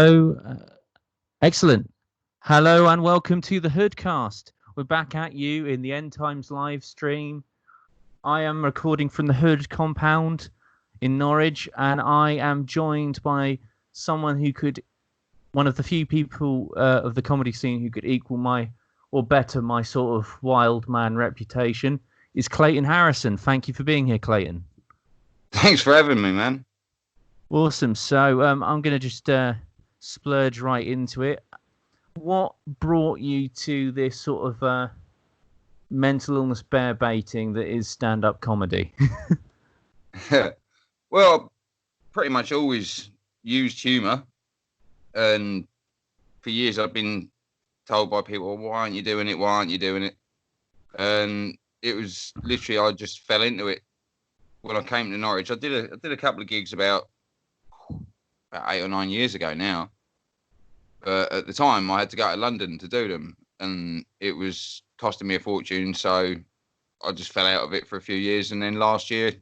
Hello. Excellent. Hello and welcome to the Hoodcast. We're back at you in the End Times live stream. I am recording from the Hood compound in Norwich, and I am joined by someone who could, one of the few people of the comedy scene who could equal or better my sort of wild man reputation, is Clayton Harrison. Thank you for being here, Clayton. Thanks for having me, man. Awesome. So I'm going to just splurge right into it. What brought you to this sort of mental illness bear baiting that is stand-up comedy? Well, pretty much always used humour, and for years I've been told by people, "Why aren't you doing it? Why aren't you doing it?" And it was literally I just fell into it when I came to Norwich. I did a couple of gigs about 8 or 9 years ago now. But at the time, I had to go to London to do them, and it was costing me a fortune. So I just fell out of it for a few years, and then last year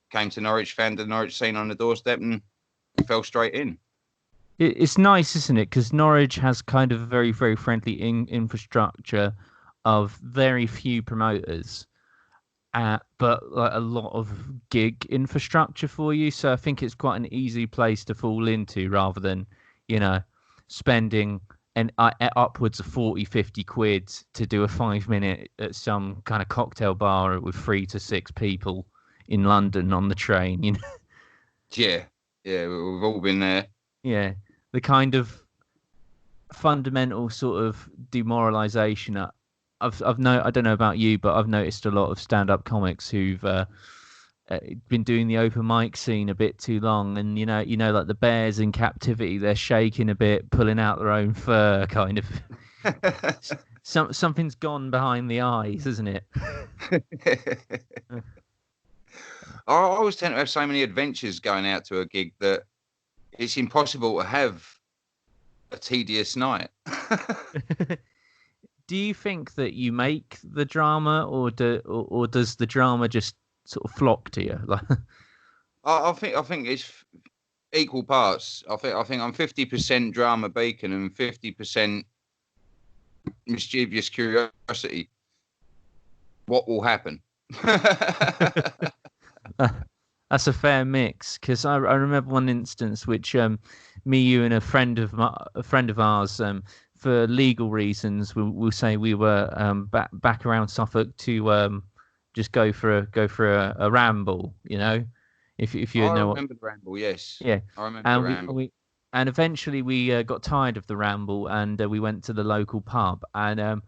came to Norwich, found the Norwich scene on the doorstep, and fell straight in. It's nice, isn't it? Because Norwich has kind of a very, very friendly infrastructure of very few promoters, but like a lot of gig infrastructure for you. So I think it's quite an easy place to fall into rather than, spending upwards of 40-50 quid to do a 5-minute at some kind of cocktail bar with 3 to 6 people in London on the train, Yeah, we've all been there. Yeah, the kind of fundamental sort of demoralization. I don't know about you, but I've noticed a lot of stand-up comics who've been doing the open mic scene a bit too long, and like the bears in captivity, they're shaking a bit, pulling out their own fur, kind of. Something's gone behind the eyes, isn't it? I always tend to have so many adventures going out to a gig that it's impossible to have a tedious night. Do you think that you make the drama, or does the drama just sort of flock to you? I think it's equal parts. I think I'm 50% drama bacon and 50% mischievous curiosity. What will happen? That's a fair mix, because I remember one instance which me, you, and a friend of ours, for legal reasons, we'll say we were back around Suffolk to just go for a ramble, if you know. I remember the ramble, yes. Yeah, I remember the ramble. And eventually we got tired of the ramble, and we went to the local pub, and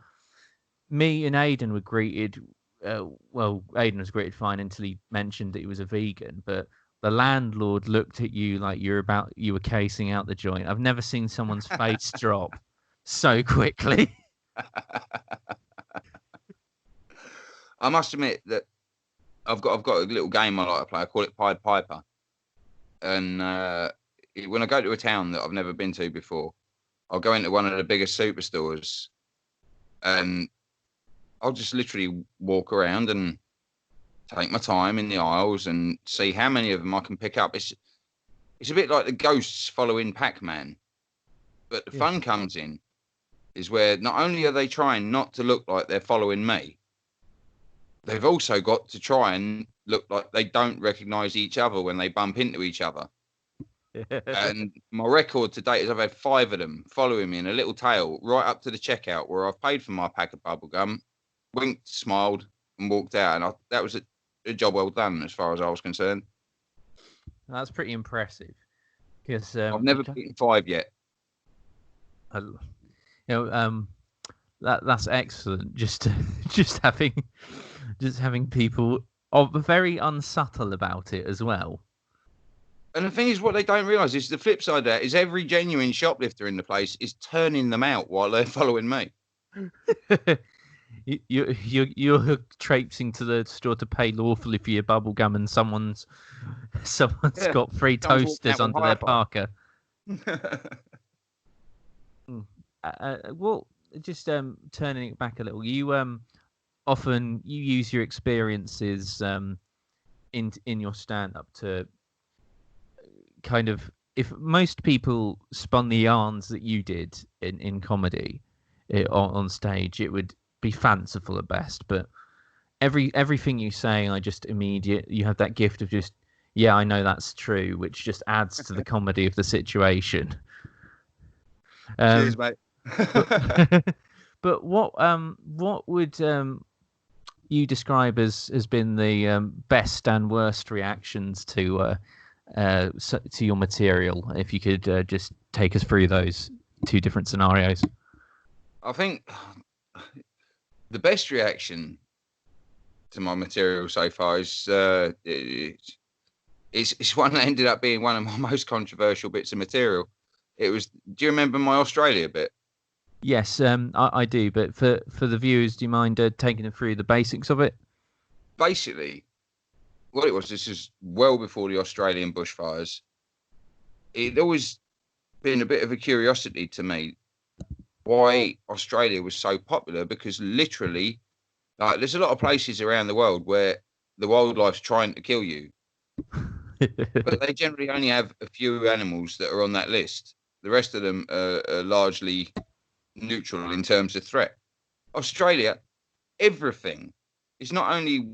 me and Aidan were greeted. Aidan was greeted fine until he mentioned that he was a vegan, but the landlord looked at you like you were casing out the joint. I've never seen someone's face drop so quickly. I must admit that I've got a little game I like to play. I call it Pied Piper. And when I go to a town that I've never been to before, I'll go into one of the biggest superstores, and I'll just literally walk around and take my time in the aisles and see how many of them I can pick up. It's a bit like the ghosts following Pac-Man, but the fun comes in is where not only are they trying not to look like they're following me, they've also got to try and look like they don't recognise each other when they bump into each other. And my record to date is I've had 5 of them following me in a little tail right up to the checkout where I've paid for my pack of bubblegum, winked, smiled, and walked out. And that was a job well done as far as I was concerned. That's pretty impressive. Because I've never beaten 5 yet. That's excellent. Just having people very unsubtle about it as well. And the thing is, what they don't realise is the flip side of that is every genuine shoplifter in the place is turning them out while they're following me. You're traipsing to the store to pay lawfully for your bubble gum, and someone's got 3 toasters under their parka. Well, just turning it back a little, you often use your experiences in your stand-up to kind of if most people spun the yarns that you did in comedy on stage, it would be fanciful at best. But everything you say, I just you have that gift of just, yeah, I know that's true, which just adds to the comedy of the situation. Cheers, mate. But what would you describe as been the best and worst reactions to your material? If you could just take us through those two different scenarios. I think the best reaction to my material so far is it's one that ended up being one of my most controversial bits of material. It was. Do you remember my Australia bit? Yes, I do. But for the viewers, do you mind taking them through the basics of it? Basically, what it was, this is well before the Australian bushfires. It always been a bit of a curiosity to me why Australia was so popular, because literally, like, there's a lot of places around the world where the wildlife's trying to kill you, but they generally only have a few animals that are on that list. The rest of them are largely neutral in terms of threat. Australia, everything is not only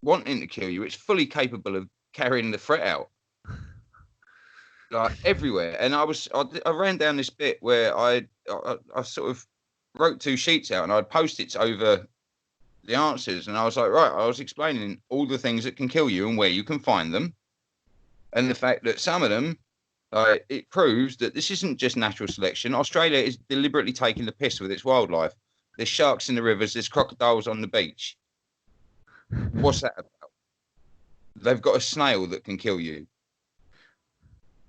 wanting to kill you, it's fully capable of carrying the threat out, like everywhere. And I ran down this bit where I sort of wrote 2 sheets out and I'd post-its over the answers, and I was like, right, I was explaining all the things that can kill you and where you can find them, and the fact that some of them, it proves that this isn't just natural selection. Australia is deliberately taking the piss with its wildlife. There's sharks in the rivers, there's crocodiles on the beach. What's that about? They've got a snail that can kill you.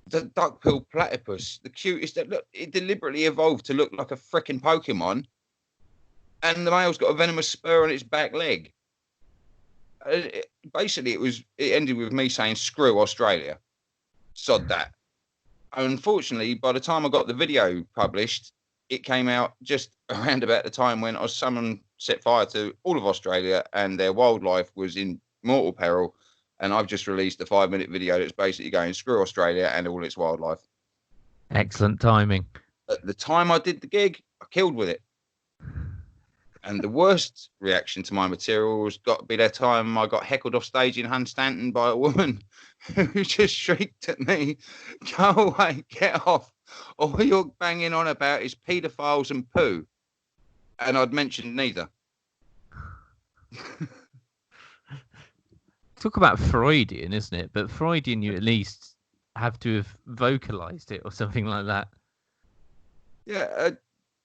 The duck-billed platypus, the cutest. Look, it deliberately evolved to look like a freaking Pokemon, and the male's got a venomous spur on its back leg. Basically, it ended with me saying, "Screw Australia, sod that." Unfortunately, by the time I got the video published, it came out just around about the time when someone set fire to all of Australia and their wildlife was in mortal peril. And I've just released a 5-minute video that's basically going, screw Australia and all its wildlife. Excellent timing. At the time I did the gig, I killed with it. And the worst reaction to my material has got to be that time I got heckled off stage in Hunstanton by a woman who just shrieked at me, "Go away, get off. All you're banging on about is paedophiles and poo." And I'd mentioned neither. Talk about Freudian, isn't it? But Freudian, you at least have to have vocalized it or something like that. Yeah,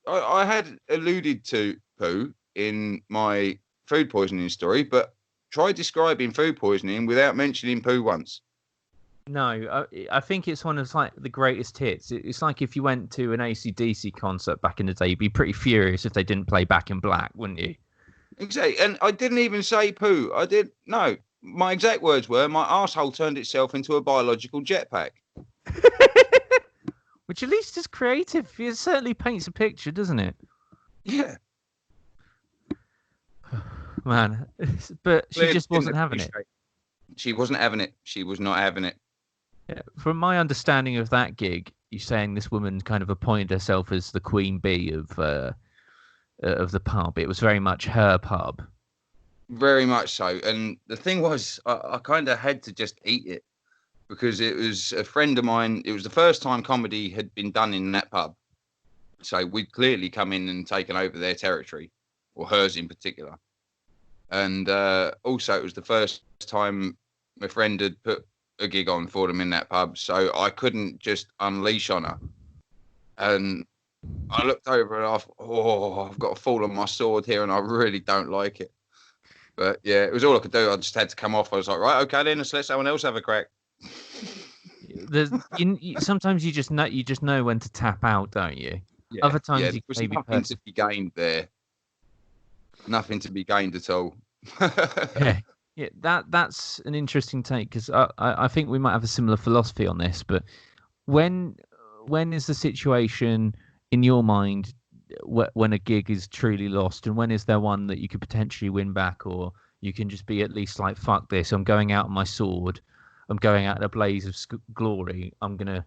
I had alluded to poo in my food poisoning story, but try describing food poisoning without mentioning poo once. No, I think it's one of like the greatest hits. It's like if you went to an AC/DC concert back in the day, you'd be pretty furious if they didn't play Back in Black, wouldn't you? Exactly, and I didn't even say poo. No. My exact words were, my arsehole turned itself into a biological jetpack. Which at least is creative. It certainly paints a picture, doesn't it? Yeah. Man, but she just wasn't having it. She wasn't having it. She was not having it. Yeah. From my understanding of that gig, you're saying this woman kind of appointed herself as the queen bee of the pub. It was very much her pub. Very much so. And the thing was, I kind of had to just eat it because it was a friend of mine. It was the first time comedy had been done in that pub. So we'd clearly come in and taken over their territory, or hers in particular. And also, it was the first time my friend had put a gig on for them in that pub. So I couldn't just unleash on her. And I looked over and I thought, I've got to fall on my sword here and I really don't like it. But yeah, it was all I could do. I just had to come off. I was like, right, okay, then let's let someone else have a crack. Sometimes you just know when to tap out, don't you? Yeah, Other times you there's maybe nothing to be gained there. Nothing to be gained at all. Yeah, that's an interesting take because I think we might have a similar philosophy on this. But when is the situation in your mind when a gig is truly lost, and when is there one that you could potentially win back, or you can just be at least like, fuck this, I'm going out on my sword, I'm going out in a blaze of glory, I'm gonna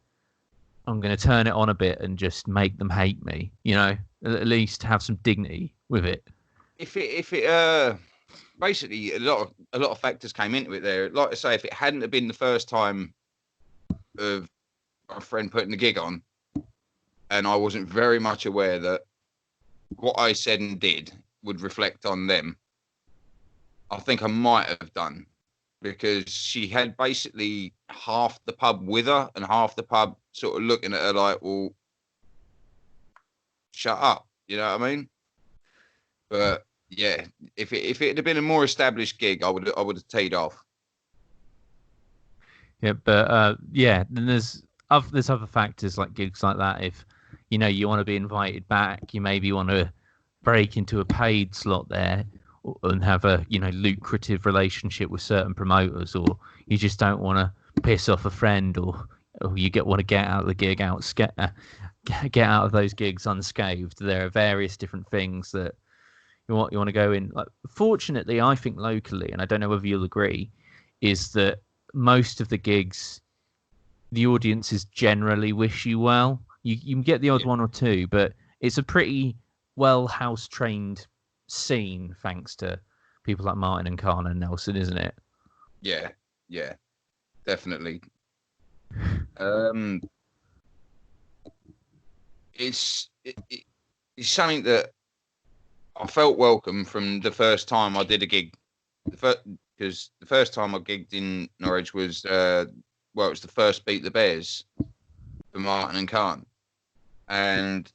I'm going to turn it on a bit and just make them hate me. At least have some dignity with it. If it basically a lot of factors came into it there. Like I say, if it hadn't have been the first time of my friend putting the gig on, and I wasn't very much aware that what I said and did would reflect on them, I think I might have done, because she had basically half the pub with her and half the pub sort of looking at her like, well, shut up. You know what I mean? But yeah, if it had been a more established gig, I would have teed off. Yeah, but then there's other factors like gigs like that. If you want to be invited back, you maybe want to break into a paid slot there and have a lucrative relationship with certain promoters, or you just don't want to piss off a friend, or you want to get out of the gig get out of those gigs unscathed. There are various different things that you want to go in. Like, fortunately, I think locally, and I don't know whether you'll agree, is that most of the gigs, the audiences generally wish you well. You can get the odd one or two, but it's a pretty well house trained scene, thanks to people like Martin and Khan and Nelson, isn't it? Yeah, definitely. It's something that I felt welcome from the first time I did a gig. Because the first time I gigged in Norwich was it was the first Beat the Bears for Martin and Khan, and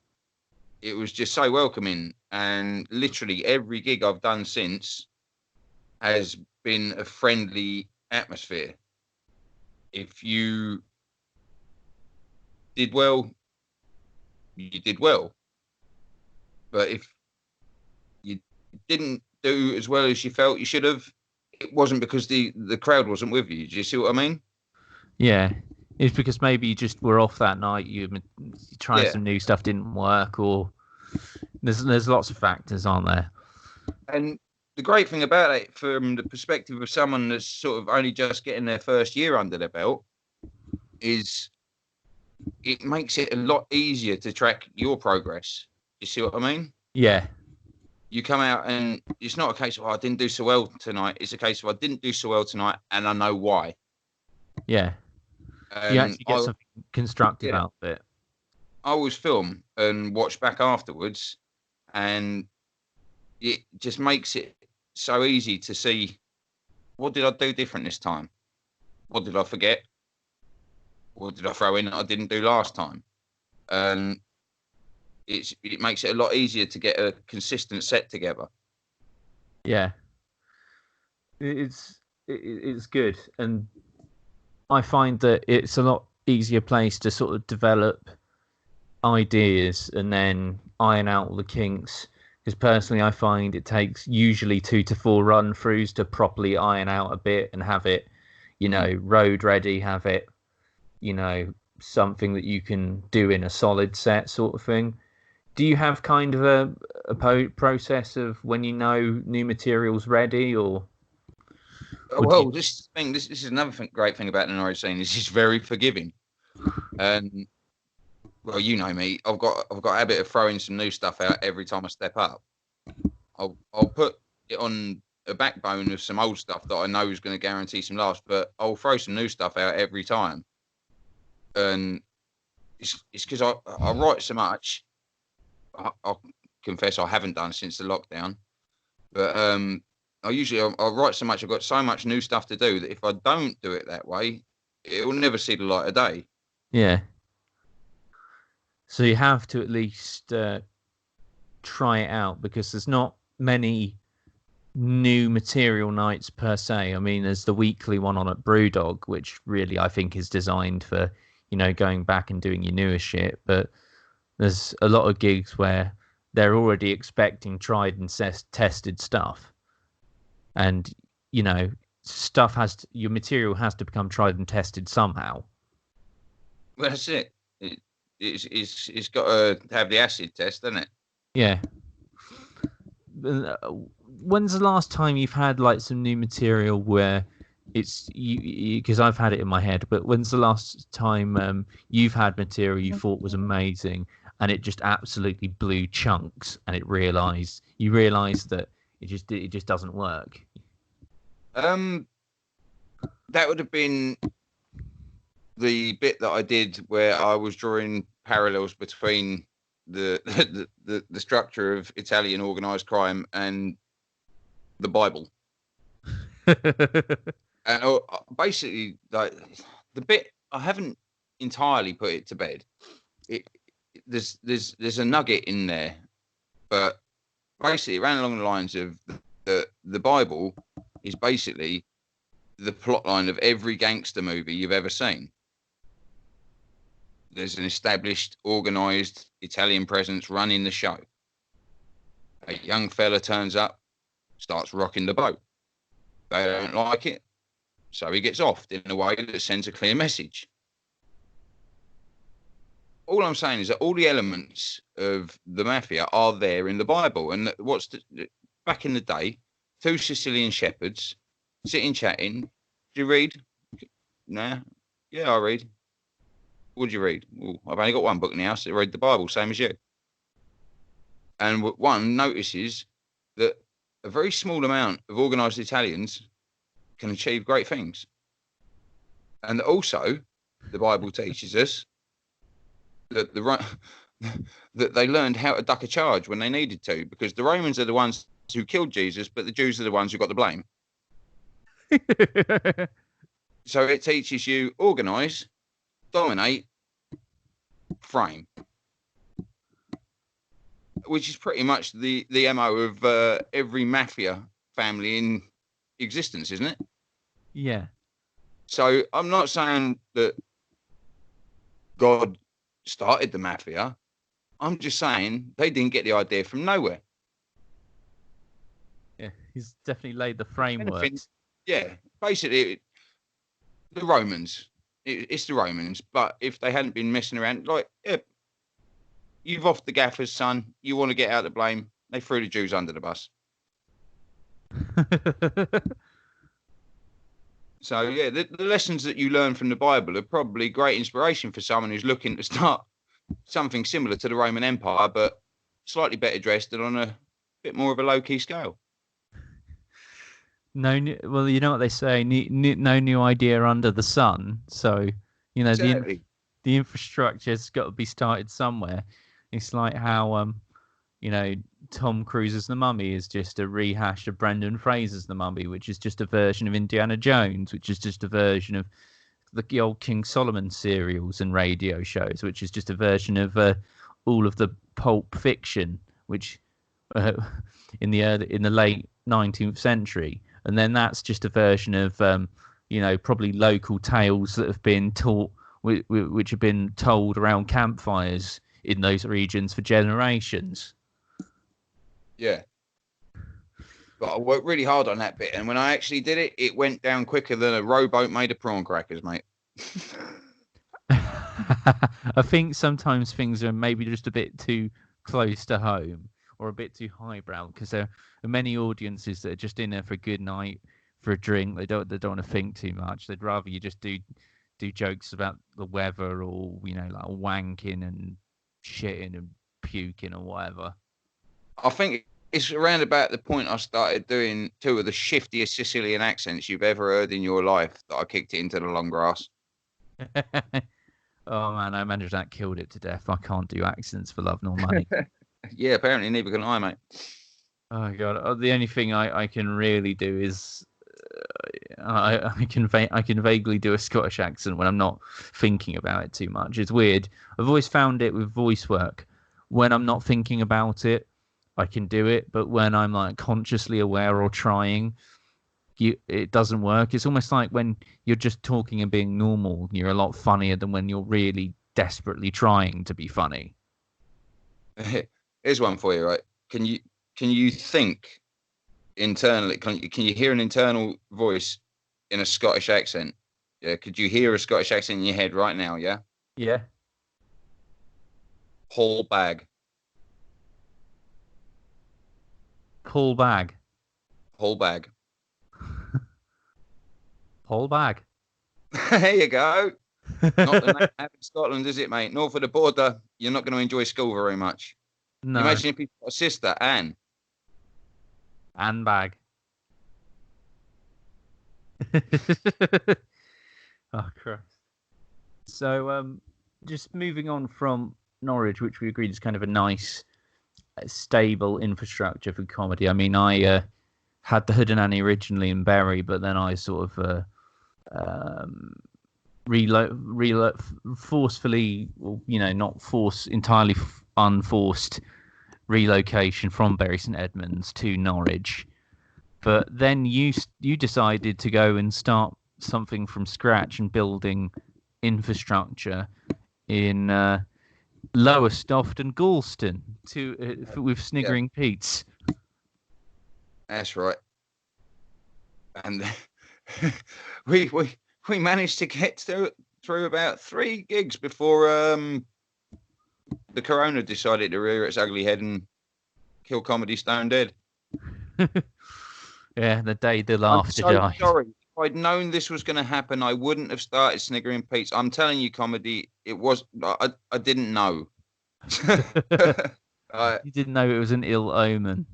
it was just so welcoming. And literally every gig I've done since has been a friendly atmosphere. If you did well, you did well. But if you didn't do as well as you felt you should have, it wasn't because the crowd wasn't with you. Do you see what I mean? Yeah. It's because maybe you just were off that night, you tried some new stuff, didn't work, or there's lots of factors, aren't there? And the great thing about it, from the perspective of someone that's sort of only just getting their first year under their belt, is it makes it a lot easier to track your progress. You see what I mean? Yeah. You come out and it's not a case of, I didn't do so well tonight. It's a case of, I didn't do so well tonight and I know why. Yeah. You actually get something constructive out of it. I always film and watch back afterwards, and it just makes it so easy to see, what did I do different this time? What did I forget? What did I throw in that I didn't do last time? And it makes it a lot easier to get a consistent set together. Yeah, it's good, and I find that it's a lot easier place to sort of develop ideas and then iron out all the kinks. Because personally, I find it takes usually 2 to 4 run throughs to properly iron out a bit and have it, road ready, have it, something that you can do in a solid set sort of thing. Do you have kind of a process of when new material's ready, or? Well, this is another great thing about the Norwich scene, is it's very forgiving. And well, you know me, I've got a habit of throwing some new stuff out every time I step up. I'll put it on a backbone of some old stuff that I know is going to guarantee some laughs, but I'll throw some new stuff out every time. And it's because I write so much. I'll confess I haven't done since the lockdown, but I write so much. I've got so much new stuff to do that if I don't do it that way, it will never see the light of day. Yeah. So you have to at least try it out, because there's not many new material nights per se. I mean, there's the weekly one on at Brewdog, which really I think is designed for, going back and doing your newest shit. But there's a lot of gigs where they're already expecting tried and tested stuff. And, your material has to become tried and tested somehow. Well, that's it. It's got to have the acid test, doesn't it? Yeah. When's the last time you've had like some new material where it's you because I've had it in my head. But when's the last time you've had material you thought was amazing and it just absolutely blew chunks, and you realised that it just doesn't work? Um, that would have been the bit that I did where I was drawing parallels between the the structure of Italian organised crime and the Bible. And basically, like the bit I haven't entirely put it to bed. There's a nugget in there, but basically, it ran along the lines of the Bible is basically the plot line of every gangster movie you've ever seen. There's an established, organised Italian presence running the show. A young fella turns up, starts rocking the boat. They don't like it, so he gets offed in a way that sends a clear message. All I'm saying is that all the elements of the mafia are there in the Bible. And back in the day, two Sicilian shepherds sitting chatting. Do you read? Nah. Yeah, I read. What do you read? Well, I've only got one book in the house. I read the Bible, same as you. And one notices that a very small amount of organised Italians can achieve great things. And also, the Bible teaches us that that they learned how to duck a charge when they needed to, because the Romans are the ones who killed Jesus, but the Jews are the ones who got the blame. So it teaches you organise, dominate, frame, which is pretty much the MO of every mafia family in existence, isn't it? Yeah. So I'm not saying that God started the mafia. I'm just saying they didn't get the idea from nowhere. Yeah, he's definitely laid the framework. Yeah, basically, the Romans. It's the Romans. But if they hadn't been messing around, like, yeah, you've off the gaffer's son, you want to get out of the blame, they threw the Jews under the bus. So, yeah, the lessons that you learn from the Bible are probably great inspiration for someone who's looking to start something similar to the Roman Empire, but slightly better dressed and on a bit more of a low-key scale. Well, you know what they say, no new idea under the sun. So, you know, Exactly. the infrastructure's got to be started somewhere. It's like how, you know, Tom Cruise's The Mummy is just a rehash of Brendan Fraser's The Mummy, which is just a version of Indiana Jones, which is just a version of the old King Solomon serials and radio shows, which is just a version of all of the Pulp Fiction, which in the late 19th century. And then that's just a version of, you know, probably local tales that have been taught, which have been told around campfires in those regions for generations. Yeah. But I worked really hard on that bit. And when I actually did it, it went down quicker than a rowboat made of prawn crackers, mate. I think sometimes things are maybe just a bit too close to home or a bit too highbrow, because there are many audiences that are just in there for a good night, for a drink. They don't want to think too much. They'd rather you just do jokes about the weather, or, you know, like wanking and shitting and puking or whatever. I think it's around about the point I started doing two of the shiftiest Sicilian accents you've ever heard in your life that I kicked it into the long grass. Oh man, I imagine that killed it to death. I can't do accents for love nor money. Yeah, apparently neither can I, mate. Oh god, the only thing I can really do is I can vaguely do a Scottish accent when I'm not thinking about it too much. It's weird. I've always found it with voice work. When I'm not thinking about it, I can do it, but when I'm like consciously aware or trying, it doesn't work. It's almost like when you're just talking and being normal, you're a lot funnier than when you're really desperately trying to be funny. Here's one for you, right? Can you think internally? Can you hear an internal voice in a Scottish accent? Yeah. Could you hear a Scottish accent in your head right now? Yeah. Yeah. Whole bag. Pull bag. Whole bag. Whole bag. There you go. Not the name in Scotland, is it, mate? North of the border, you're not going to enjoy school very much. No. Imagine if you've got a sister, Anne. And bag. Oh, Christ. So, just moving on from Norwich, which we agreed is kind of a nice, stable infrastructure for comedy. I mean, I had the Hood and Annie originally in Bury, but then I sort of forcefully, not entirely unforced relocation from Bury St Edmunds to Norwich. But then you decided to go and start something from scratch and building infrastructure in Lowestoft and Galston with Sniggering Pete's. That's right. And we managed to get through about 3 gigs before the corona decided to rear its ugly head and kill comedy stone dead. Yeah, the day the laughter died. Sorry. If I'd known this was going to happen, I wouldn't have started Sniggering Pete's. I'm telling you, comedy, it was. I didn't know. You didn't know it was an ill omen.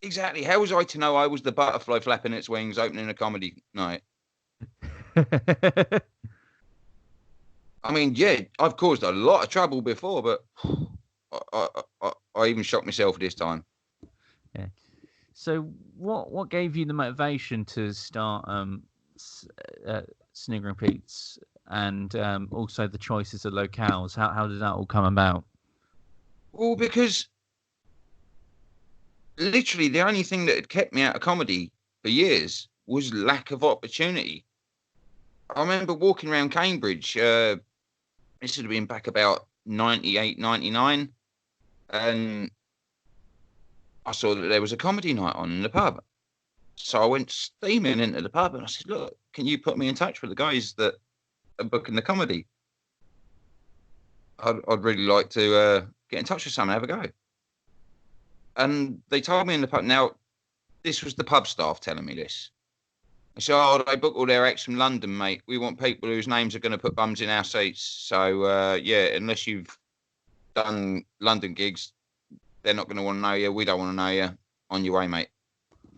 Exactly. How was I to know I was the butterfly flapping its wings opening a comedy night? I mean, yeah, I've caused a lot of trouble before, but I even shocked myself this time. Yeah. So, what gave you the motivation to start Sniggering Pete's and also the choices of locales? How did that all come about? Well, because literally the only thing that had kept me out of comedy for years was lack of opportunity. I remember walking around Cambridge. This would have been back about 98, 99. And I saw that there was a comedy night on in the pub. So I went steaming into the pub and I said, look, can you put me in touch with the guys that are booking the comedy? I'd really like to get in touch with someone and have a go. And they told me in the pub, now, this was the pub staff telling me this. They said, oh, they book all their acts from London, mate. We want people whose names are going to put bums in our seats. So, yeah, unless you've done London gigs, they're not going to want to know you. We don't want to know you. On your way, mate.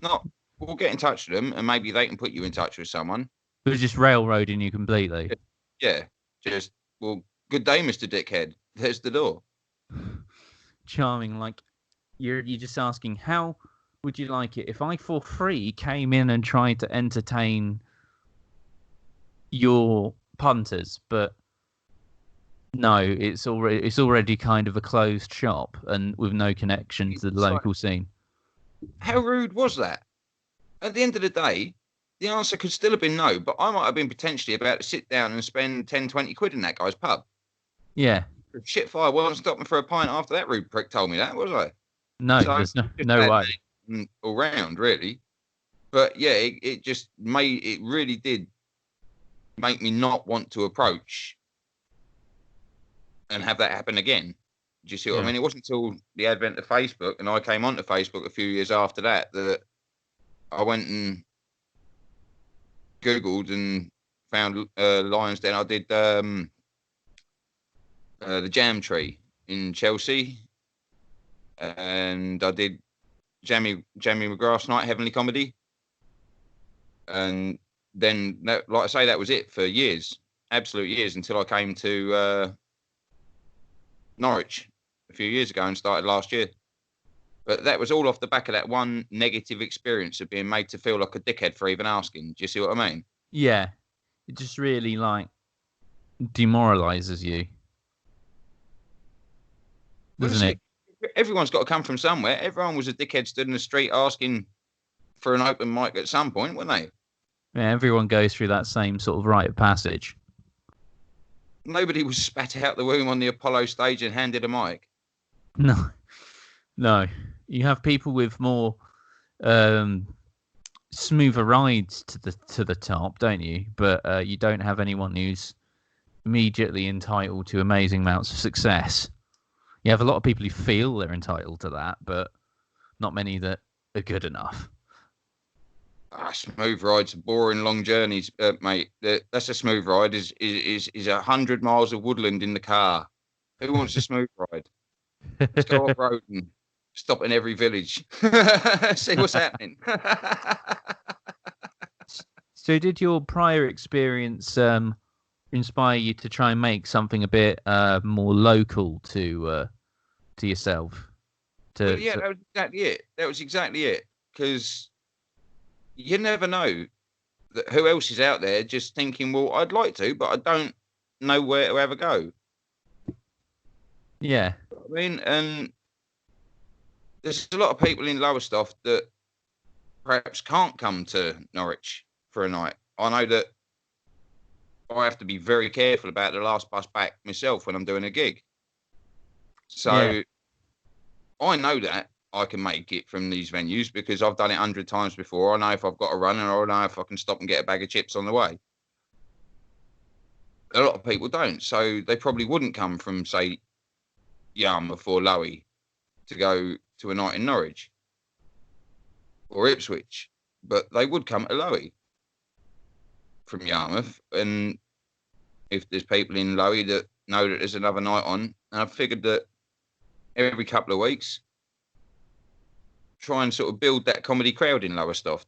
No, we'll get in touch with them and maybe they can put you in touch with someone. It was just railroading you completely. Yeah, just, well, good day, Mr. Dickhead. There's the door. Charming. Like, you're just asking, how would you like it if I, for free, came in and tried to entertain your punters, but no, it's already kind of a closed shop and with no connection to the local scene. How rude was that? At the end of the day, the answer could still have been no, but I might have been potentially about to sit down and spend 10, 20 quid in that guy's pub. Yeah. Shit fire wasn't stopping for a pint after that rude prick told me that, was I? No, so there's no way. All round, really. But yeah, it really did make me not want to approach and have that happen again. Do you see what I mean? It wasn't until the advent of Facebook, and I came onto Facebook a few years after that I went and Googled and found Lions Den. I did the Jam Tree in Chelsea, and I did Jamie McGrath's Night, Heavenly Comedy, and then like I say, that was it for years, absolute years, until I came to Norwich a few years ago and started last year. But that was all off the back of that one negative experience of being made to feel like a dickhead for even asking. Do you see what I mean? Yeah, it just really demoralizes you, doesn't it? Everyone's got to come from somewhere. Everyone was a dickhead stood in the street asking for an open mic at some point, weren't they? Yeah, everyone goes through that same sort of rite of passage. Nobody was spat out the womb on the Apollo stage and handed a mic. No. You have people with more smoother rides to the top, don't you? But you don't have anyone who's immediately entitled to amazing amounts of success. You have a lot of people who feel they're entitled to that, but not many that are good enough. Smooth rides, boring long journeys, mate. That's a smooth ride. Is 100 miles of woodland in the car. Who wants a smooth ride? Let's go off road and stop in every village. See what's happening. So, did your prior experience inspire you to try and make something a bit more local to yourself? Well, yeah, that was exactly it. That was exactly it. Because you never know that who else is out there just thinking, well, I'd like to, but I don't know where to ever go. Yeah. I mean, and there's a lot of people in Lowestoft that perhaps can't come to Norwich for a night. I know that I have to be very careful about the last bus back myself when I'm doing a gig. So I know that I can make it from these venues because I've done it 100 times before. I know if I've got a run, and I know if I can stop and get a bag of chips on the way. A lot of people don't, so they probably wouldn't come from, say, Yarmouth or Lowie to go to a night in Norwich or Ipswich, but they would come to Lowie from Yarmouth. And if there's people in Lowie that know that there's another night on, and I figured that every couple of weeks, try and sort of build that comedy crowd in Lowestoft.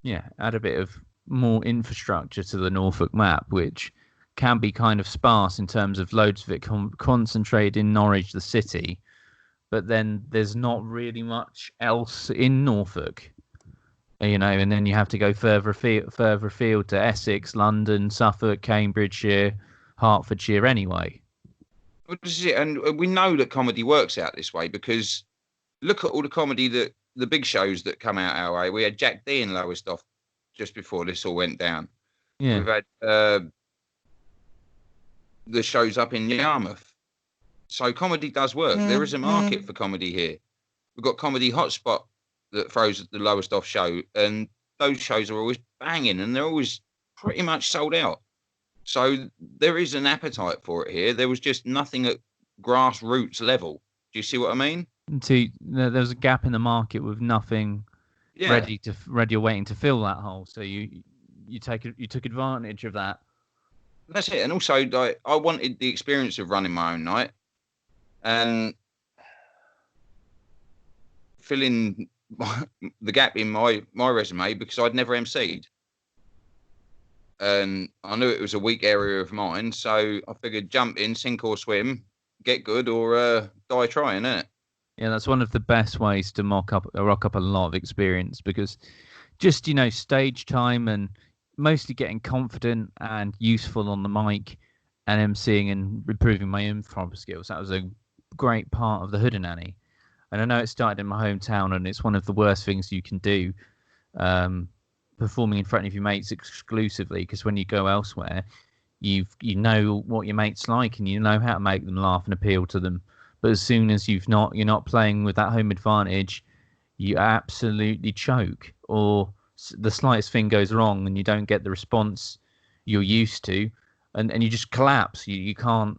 Yeah, add a bit of more infrastructure to the Norfolk map, which can be kind of sparse in terms of loads of it concentrated in Norwich, the city, but then there's not really much else in Norfolk, and then you have to go further afield to Essex, London, Suffolk, Cambridgeshire, Hertfordshire anyway. Well, this is it. And we know that comedy works out this way because look at all the comedy that the big shows that come out our way. We had Jack D in Lowestoft just before this all went down. Yeah. We've had the shows up in Yarmouth. So comedy does work. There is a market for comedy here. We've got Comedy Hotspot that throws the Lowestoft show, and those shows are always banging, and they're always pretty much sold out. So there is an appetite for it here. There was just nothing at grassroots level. Do you see what I mean? There was a gap in the market with nothing ready or waiting to fill that hole. So you took advantage of that. That's it. And also, I wanted the experience of running my own night and filling the gap in my resume because I'd never MC'd. And I knew it was a weak area of mine, so I figured jump in, sink or swim, get good or die trying, innit? Yeah, that's one of the best ways to rock up a lot of experience because just, stage time and mostly getting confident and useful on the mic and MCing and improving my improv skills. That was a great part of the Hoodananny. And I know it started in my hometown and it's one of the worst things you can do, performing in front of your mates exclusively, because when you go elsewhere, you know what your mates like and you know how to make them laugh and appeal to them. But as soon as you're not playing with that home advantage, you absolutely choke, or the slightest thing goes wrong and you don't get the response you're used to, and you just collapse. You can't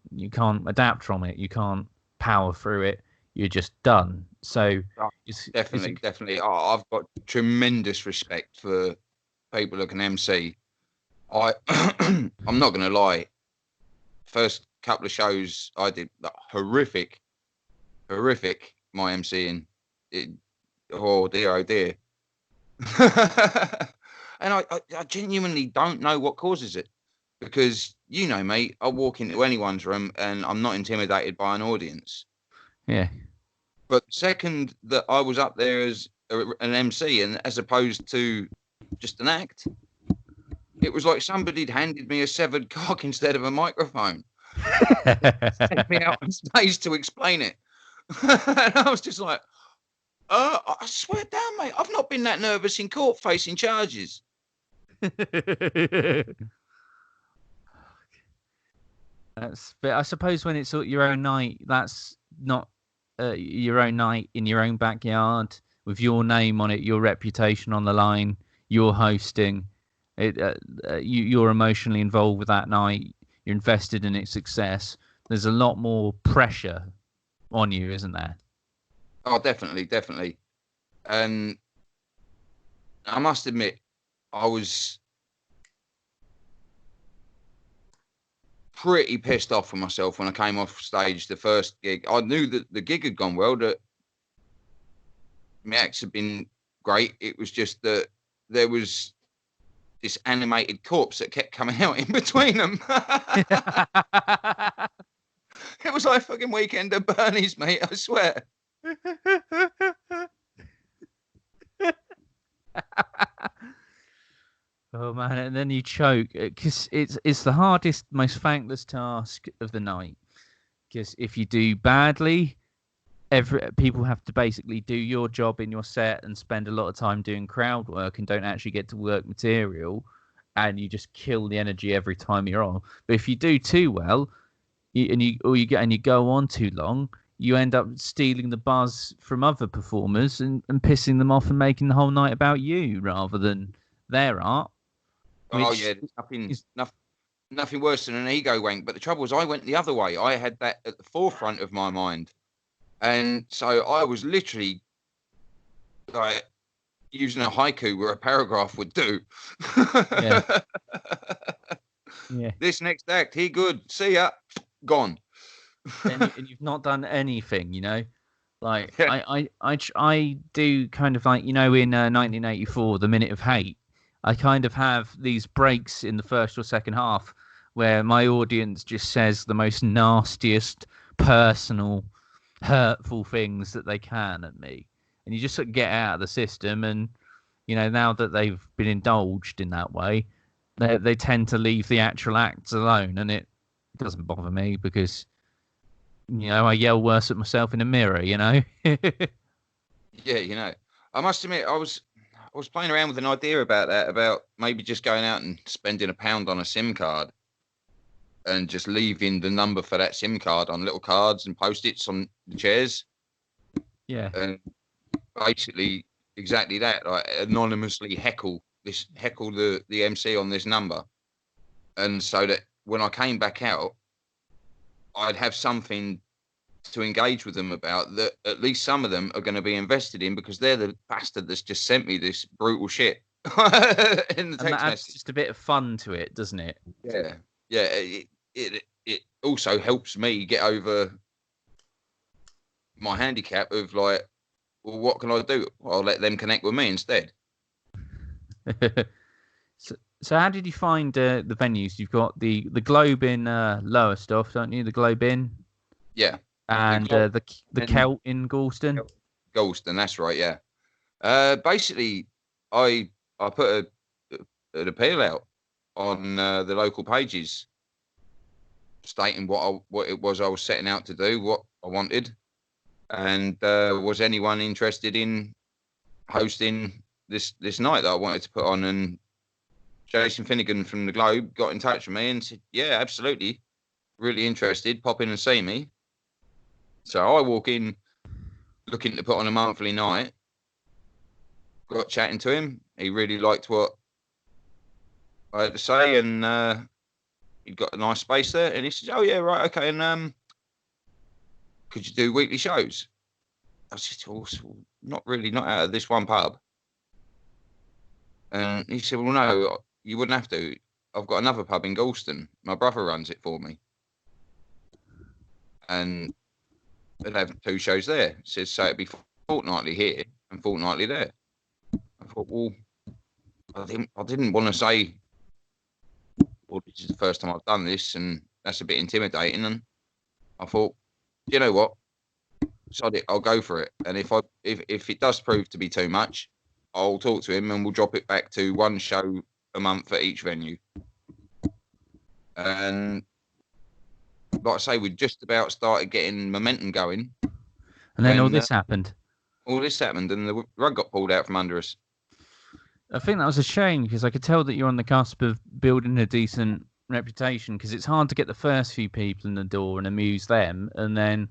adapt from it. You can't power through it. You're just done. So definitely. I've got tremendous respect for people that can MC. I'm not going to lie. First couple of shows I did, horrific. My MCing. Oh dear. And I genuinely don't know what causes it, because mate, I walk into anyone's room and I'm not intimidated by an audience. Yeah. But second that I was up there as an MC and as opposed to just an act, it was like somebody'd handed me a severed cock instead of a microphone. Sent me out on stage to explain it. And I was just like, I swear down, mate, I've not been that nervous in court facing charges. But I suppose when it's your own night, that's not your own night in your own backyard with your name on it, your reputation on the line, you're hosting it. You're emotionally involved with that night. You're invested in its success. There's a lot more pressure on you, isn't there? Oh, definitely. And I must admit, I was pretty pissed off with myself when I came off stage the first gig. I knew that the gig had gone well, that my acts had been great. It was just that there was this animated corpse that kept coming out in between them. It was like fucking Weekend at Bernie's, mate, I swear. Oh man, and then you choke because it's the hardest, most thankless task of the night. Because if you do badly, people have to basically do your job in your set and spend a lot of time doing crowd work and don't actually get to work material, and you just kill the energy every time you're on. But if you do too well, you go on too long, you end up stealing the buzz from other performers and pissing them off and making the whole night about you rather than their art. Oh yeah, nothing worse than an ego wank. But the trouble was, I went the other way. I had that at the forefront of my mind, and so I was literally like using a haiku where a paragraph would do. Yeah. Yeah. This next act, he good. See ya. Gone. And you've not done anything, you know. Like I do kind of like, you know, in 1984, The Minute of Hate. I kind of have these breaks in the first or second half where my audience just says the most nastiest, personal, hurtful things that they can at me. And you just sort of get out of the system. And, you know, now that they've been indulged in that way, they tend to leave the actual acts alone. And it doesn't bother me because, you know, I yell worse at myself in a mirror, you know? Yeah, you know. I must admit, I was playing around with an idea about that, about maybe just going out and spending £1 on a SIM card and just leaving the number for that SIM card on little cards and Post-its on the chairs. Yeah. And basically exactly that, like anonymously heckle the MC on this number. And so that when I came back out, I'd have something to engage with them about, that at least some of them are going to be invested in, because they're the bastard that's just sent me this brutal shit in the text adds message. Just a bit of fun to it, doesn't it? Yeah. It also helps me get over my handicap of like, well, what can I do? I'll let them connect with me instead. So how did you find the venues? You've got the Globe in Lowestoft, don't you? The Globe in. Yeah. And the Celt in Galston. Galston, that's right. Yeah. Basically, I put an appeal out on the local pages, stating what it was I was setting out to do, what I wanted, and was anyone interested in hosting this night that I wanted to put on. And Jason Finnegan from the Globe got in touch with me and said, "Yeah, absolutely, really interested. Pop in and see me." So I walk in looking to put on a monthly night. Got chatting to him. He really liked what I had to say, and he'd got a nice space there. And he said, "Oh yeah, right, okay. And could you do weekly shows?" I said, "Oh, not really, not out of this one pub." And he said, "Well, no, you wouldn't have to. I've got another pub in Galston. My brother runs it for me, and they'd have 2 shows there." He says, "So it'd be fortnightly here and fortnightly there." I thought, well, I didn't want to say, well, this is the first time I've done this, and that's a bit intimidating. And I thought, you know what, sod it, I'll go for it. And if it does prove to be too much, I'll talk to him and we'll drop it back to 1 show a month at each venue. And like I say, we just about started getting momentum going. And then all this happened. All this happened, and the rug got pulled out from under us. I think that was a shame, because I could tell that you're on the cusp of building a decent reputation, because it's hard to get the first few people in the door and amuse them, and then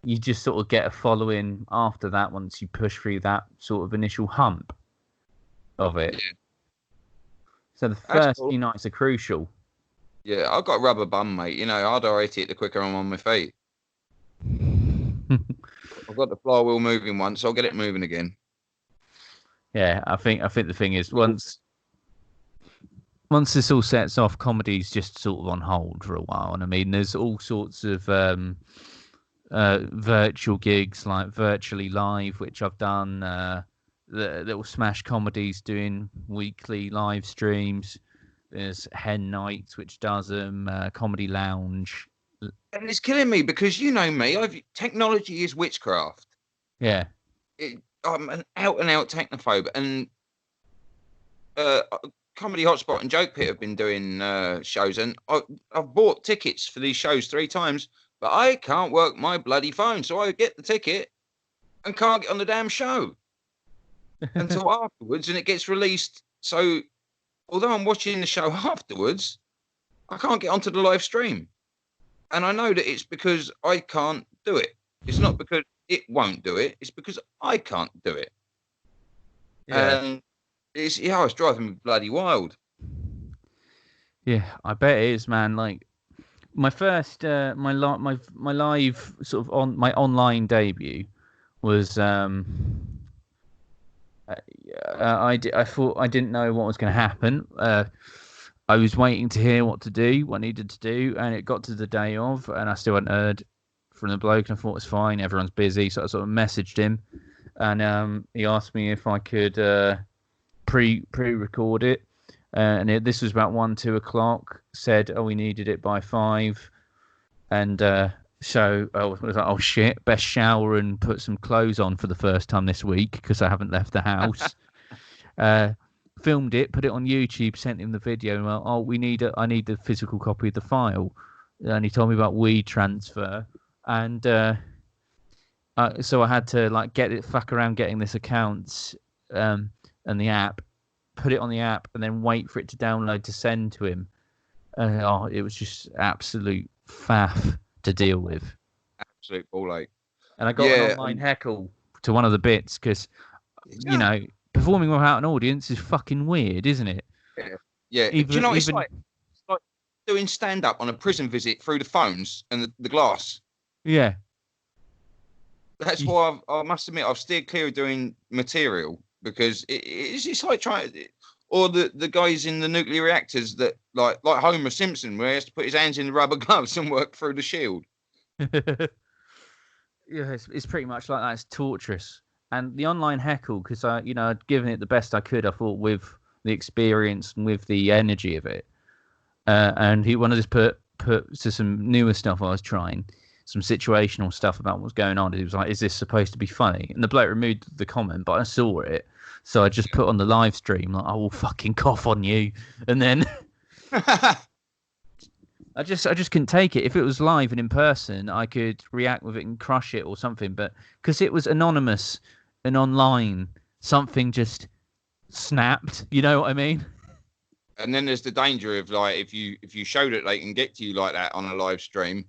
you just sort of get a following after that once you push through that sort of initial hump of it. Yeah. So the first few nights are crucial. Yeah, I've got a rubber bum, mate. You know, the harder I hit it, the quicker I'm on my feet. I've got the flywheel moving once, I'll get it moving again. Yeah, I think the thing is once this all sets off, comedy's just sort of on hold for a while. And I mean, there's all sorts of virtual gigs like Virtually Live, which I've done. The little Smash Comedies doing weekly live streams. There's Hen Nights, which does them. Comedy Lounge. And it's killing me because you know me. Technology is witchcraft. Yeah. I'm an out and out technophobe, and Comedy Hotspot and Joke Pit have been doing shows, and I've bought tickets for these shows 3 times, but I can't work my bloody phone, so I get the ticket and can't get on the damn show until afterwards, and it gets released. So, although I'm watching the show afterwards, I can't get onto the live stream, and I know that it's because I can't do it. It's not because it won't do it; it's because I can't do it. Yeah. And it's driving me bloody wild. Yeah, I bet it is, man. Like my first, my live sort of my online debut was I thought I didn't know what was going to happen. I was waiting to hear what I needed to do, and it got to the day of, and I still hadn't heard from the bloke, and I thought it's fine. Everyone's busy, so I sort of messaged him, and he asked me if I could pre-record it, and this was about 1-2 o'clock. Said, we needed it by 5, and so I was like, oh shit, best shower and put some clothes on for the first time this week because I haven't left the house. Filmed it, put it on YouTube, sent him the video, and went, I need the physical copy of the file, and he told me about WeTransfer, and so I had to fuck around getting this account and the app, put it on the app, and then wait for it to download to send to him. It was just absolute faff to deal with. Absolute ball ache. And I got an online heckle to one of the bits because, you know, performing without an audience is fucking weird, isn't it? Yeah. Do you know what it's like? It's like doing stand-up on a prison visit through the phones and the glass. Yeah. That's why I must admit I've steered clear of doing material because it's like trying. Or the guys in the nuclear reactors that like Homer Simpson, where he has to put his hands in the rubber gloves and work through the shield. Yeah, it's pretty much like that. It's torturous. And the online heckle, because I'd given it the best I could, I thought, with the experience and with the energy of it. And he wanted to put to some newer stuff I was trying, some situational stuff about what's going on. He was like, "Is this supposed to be funny?" And the bloke removed the comment, but I saw it. So I just put on the live stream, like, I will fucking cough on you. And then I just couldn't take it. If it was live and in person, I could react with it and crush it or something. But because it was anonymous and online, something just snapped. You know what I mean? And then there's the danger of like if you show that they can get to you like that on a live stream,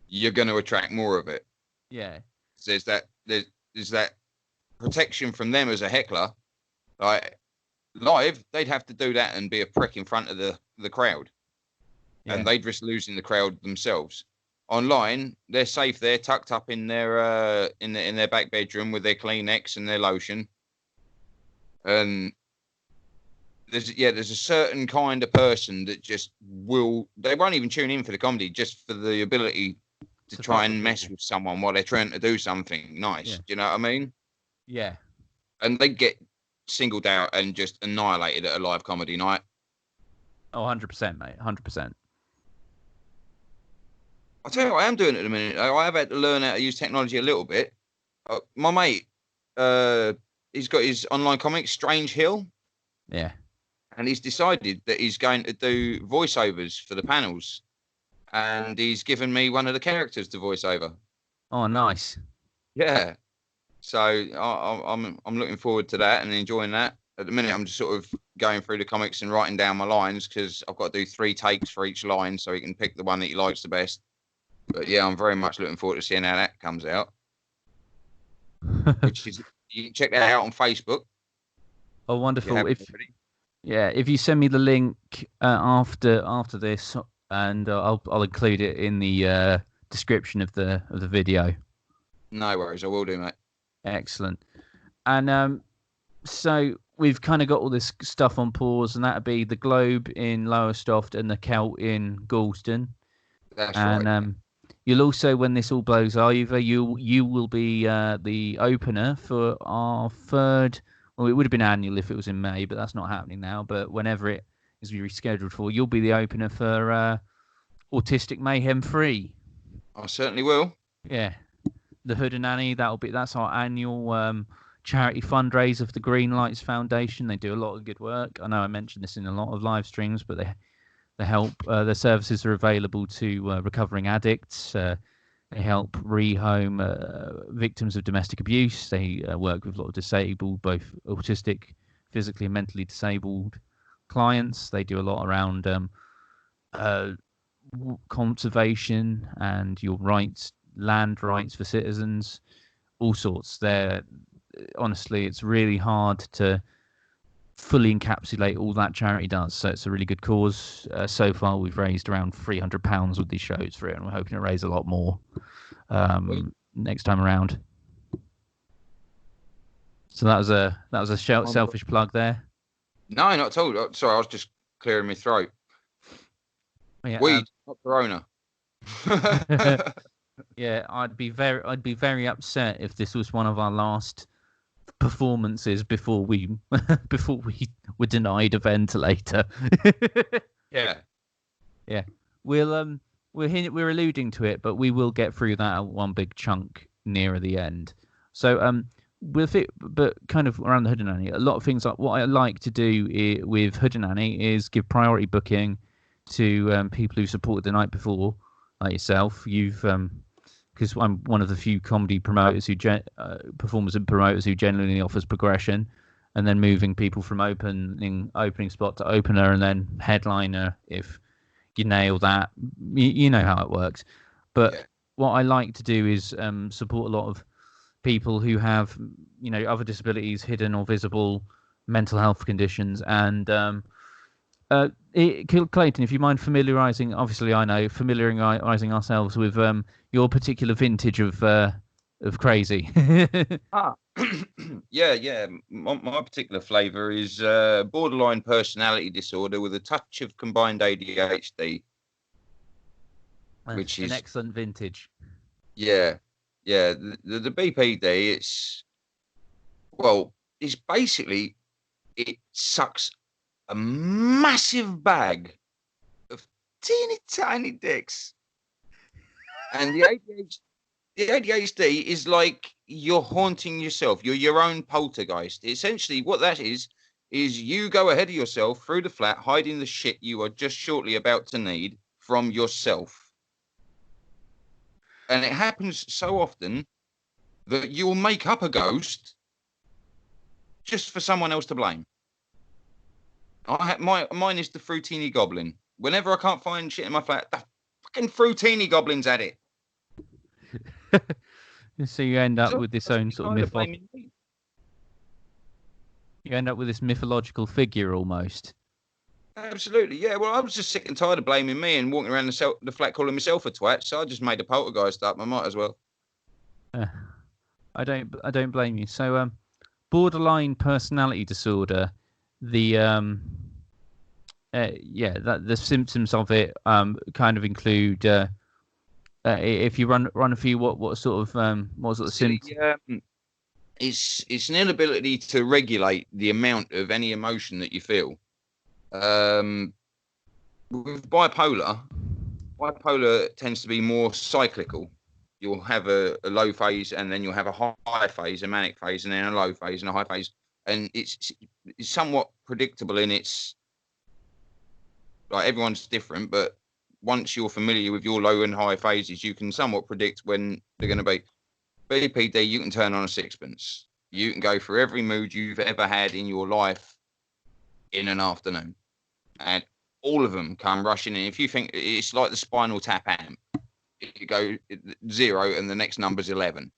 you're going to attract more of it. Yeah. There's that protection from them as a heckler. Like live, they'd have to do that and be a prick in front of the crowd, and they'd risk losing the crowd themselves. Online, they're safe there, tucked up in their in their back bedroom with their Kleenex and their lotion. And there's a certain kind of person that just they won't even tune in for the comedy just for the ability to try and mess with someone while they're trying to do something nice. Do you know what I mean? Yeah. And they get singled out and just annihilated at a live comedy night. Oh, 100%, mate. 100%. I'll tell you what I am doing at the minute. I have had to learn how to use technology a little bit. My mate, he's got his online comic, Strange Hill. Yeah. And he's decided that he's going to do voiceovers for the panels. And he's given me one of the characters to voice over. Oh, nice. Yeah. So I'm looking forward to that and enjoying that. At the minute, I'm just sort of going through the comics and writing down my lines because I've got to do 3 takes for each line so he can pick the one that he likes the best. But yeah, I'm very much looking forward to seeing how that comes out. Which is, you can check that out on Facebook. Oh, wonderful! If you send me the link after this, and I'll include it in the description of the video. No worries, I will do, mate. Excellent. And So we've kind of got all this stuff on pause, and that'd be the Globe in Lowestoft and the Celt in Galston. That's And right. you'll also, when this all blows over, you will be the opener for our third. Well, it would have been annual if it was in May, but that's not happening now. But whenever it is rescheduled for, you'll be the opener for Autistic Mayhem 3. I certainly will. Yeah, the Hood and Annie. That's our annual charity fundraiser for the Green Lights Foundation. They do a lot of good work. I know I mentioned this in a lot of live streams, but they help. Their services are available to recovering addicts. They help rehome victims of domestic abuse. They work with a lot of disabled, both autistic, physically and mentally disabled clients. They do a lot around conservation and your rights, land rights for citizens, all sorts. Honestly, it's really hard to fully encapsulate all that charity does. So it's a really good cause. So far, we've raised around £300 with these shows for it, and we're hoping to raise a lot more next time around. So that was a selfish plug there. No, not at all. Sorry, I was just clearing my throat. Yeah, Weed, not Corona. Yeah, I'd be very upset if this was one of our last performances before we were denied a ventilator. Yeah. We're alluding to it, but we will get through that one big chunk nearer the end. So with it, but kind of around the Hood and Annie, a lot of things like what I like to do with Hood and Annie is give priority booking to people who supported the night before, like yourself. You've because I'm one of the few comedy promoters performers and promoters who genuinely offers progression, and then moving people from opening spot to opener and then headliner if you nail that. You know how it works. But what I like to do is support a lot of people who have other disabilities, hidden or visible, mental health conditions, and Clayton, if you mind familiarising ourselves with your particular vintage of crazy. Yeah. My particular flavour is borderline personality disorder with a touch of combined ADHD, which is an excellent vintage. Yeah. The BPD, it's basically, it sucks a massive bag of teeny tiny dicks, and the ADHD is like you're haunting yourself. You're your own poltergeist. Essentially, what that is you go ahead of yourself through the flat, hiding the shit you are just shortly about to need from yourself. And it happens so often that you'll make up a ghost just for someone else to blame. Mine is the Fruitini Goblin. Whenever I can't find shit in my flat, the fucking Fruitini Goblin's at it. So you end up with this own sort of You end up with this mythological figure almost. Absolutely, yeah. Well, I was just sick and tired of blaming me and walking around the flat calling myself a twat, so I just made a poltergeist up. I might as well. I don't blame you. So, borderline personality disorder, the symptoms of it kind of include if you run a few what sort of symptoms? It's an inability to regulate the amount of any emotion that you feel. With bipolar tends to be more cyclical. You'll have a low phase, and then you'll have a high phase, a manic phase, and then a low phase and a high phase. And it's somewhat predictable in its, like, everyone's different, but once you're familiar with your low and high phases, you can somewhat predict when they're going to be. BPD, you can turn on a sixpence. You can go through every mood you've ever had in your life in an afternoon, and all of them come rushing in. If you think it's like the Spinal Tap amp, you go 0 and the next number's 11.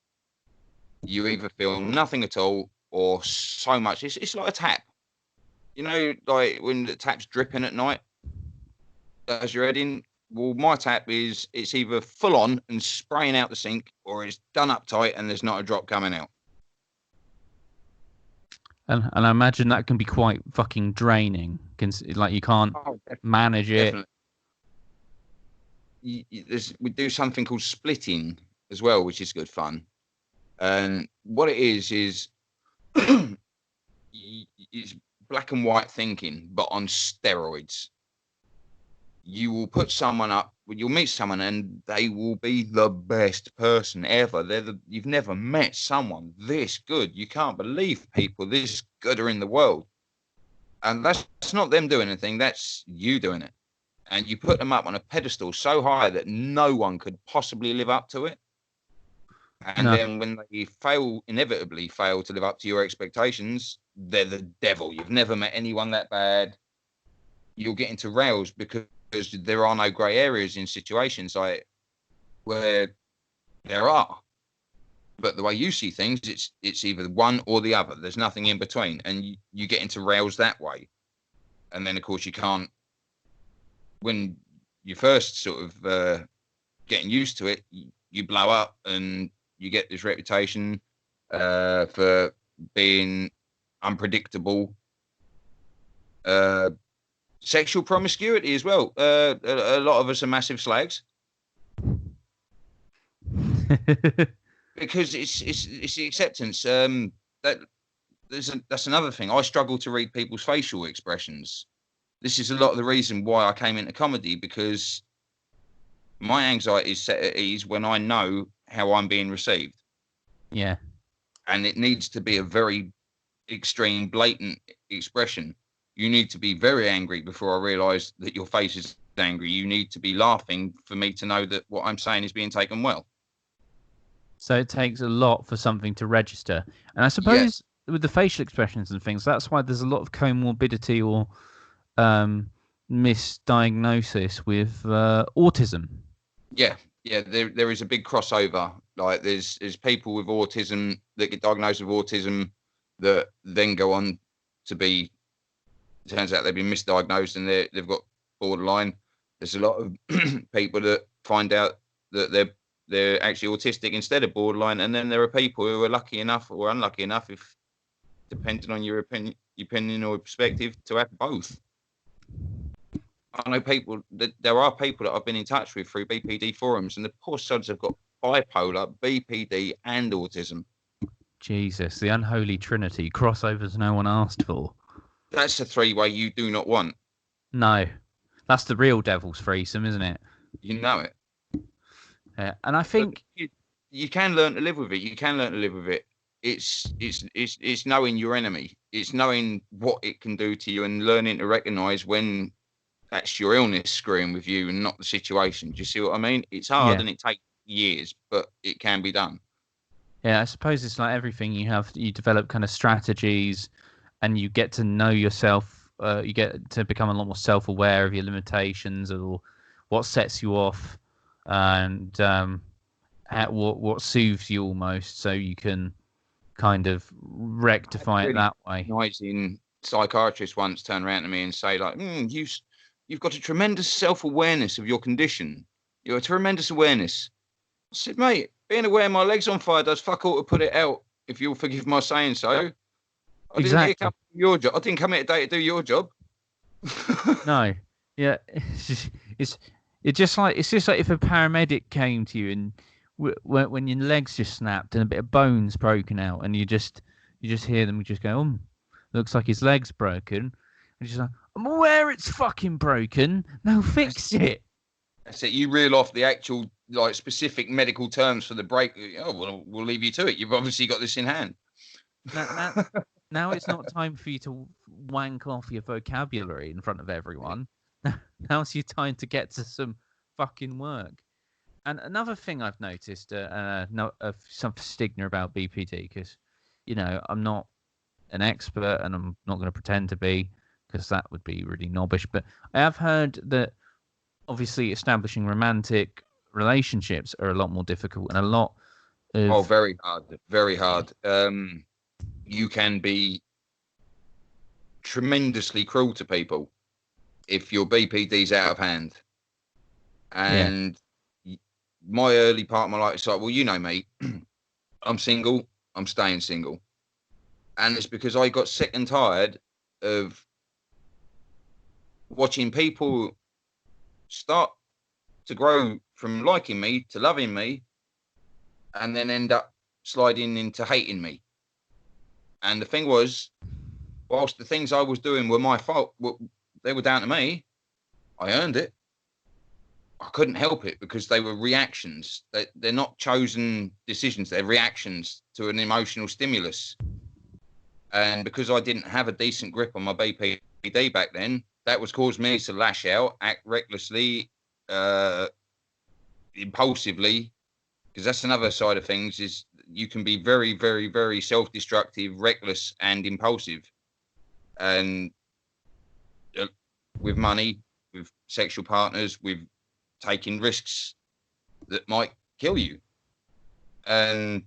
You either feel nothing at all or so much. It's like a tap. You know, like when the tap's dripping at night as you're heading. Well, my tap it's either full on and spraying out the sink, or it's done up tight and there's not a drop coming out. And I imagine that can be quite fucking draining. Like you can't manage it. Definitely. We do something called splitting as well, which is good fun. And what it is it's black and white thinking, but on steroids. You will put someone up, you'll meet someone, and they will be the best person ever. You've never met someone this good. You can't believe people this good are in the world. And that's not them doing anything, that's you doing it. And you put them up on a pedestal so high that no one could possibly live up to it. And then when they inevitably fail to live up to your expectations, they're the devil. You've never met anyone that bad. You'll get into rails because there are no grey areas in situations like where there are. But the way you see things, it's either one or the other. There's nothing in between. And you get into rails that way. And then, of course, you can't. When you first sort of getting used to it, you blow up and you get this reputation for being unpredictable. Sexual promiscuity as well. A lot of us are massive slags. Because it's the acceptance. That's another thing. I struggle to read people's facial expressions. This is a lot of the reason why I came into comedy, because my anxiety is set at ease when I know how I'm being received. Yeah. And it needs to be a very extreme, blatant expression. You need to be very angry before I realise that your face is angry. You need to be laughing for me to know that what I'm saying is being taken well. So it takes a lot for something to register. And I suppose with the facial expressions and things, that's why there's a lot of comorbidity or misdiagnosis with autism. Yeah, there is a big crossover. Like there's people with autism that get diagnosed with autism that then go on to be. It turns out they've been misdiagnosed and they've got borderline. There's a lot of people that find out that they're actually autistic instead of borderline, and then there are people who are lucky enough or unlucky enough, if depending on your opinion or perspective, to have both. I know there are people that I've been in touch with through BPD forums, and the poor sods have got bipolar, BPD, and autism. Jesus, the unholy trinity, crossovers no one asked for. That's a three-way you do not want. No, that's the real devil's threesome, isn't it? You know it. Yeah, and I think you can learn to live with it. It's knowing your enemy. It's knowing what it can do to you and learning to recognise when that's your illness screwing with you and not the situation. Do you see what I mean? It's hard and it takes years, but it can be done. Yeah, I suppose it's like everything. You develop kind of strategies, and you get to know yourself. You get to become a lot more self-aware of your limitations or what sets you off, and what soothes you almost, so you can kind of rectify it that way. Amazing psychiatrist once turned around to me and say, like, you've got a tremendous self-awareness of your condition. You're a tremendous awareness. I said, mate, being aware my leg's on fire does fuck all to put it out, if you'll forgive my saying so. I didn't come here today to do your job. No. Yeah. It's just like if a paramedic came to you and when your legs just snapped and a bit of bones broken out, and you just hear them just go, looks like his leg's broken. And she's like, I'm aware it's fucking broken. No, fix it. That's it. You reel off the actual like specific medical terms for the break. Oh, well, we'll leave you to it. You've obviously got this in hand. Now it's not time for you to wank off your vocabulary in front of everyone. Now's your time to get to some fucking work. And another thing I've noticed, some stigma about BPD, because, I'm not an expert and I'm not going to pretend to be, because that would be really knobbish. But I have heard that obviously establishing romantic relationships are a lot more difficult and a lot of... very hard. You can be tremendously cruel to people if your BPD's out of hand. And my early part of my life, it's like, well, you know me, I'm single, I'm staying single. And it's because I got sick and tired of watching people start to grow from liking me to loving me and then end up sliding into hating me. And the thing was, whilst the things I was doing were my fault, they were down to me, I earned it. I couldn't help it because they were reactions. They're not chosen decisions. They're reactions to an emotional stimulus. And because I didn't have a decent grip on my BPD back then, that was caused me to lash out, act recklessly, impulsively, because that's another side of things, is you can be very, very, very self-destructive, reckless, and impulsive. And with money, with sexual partners, with taking risks that might kill you. And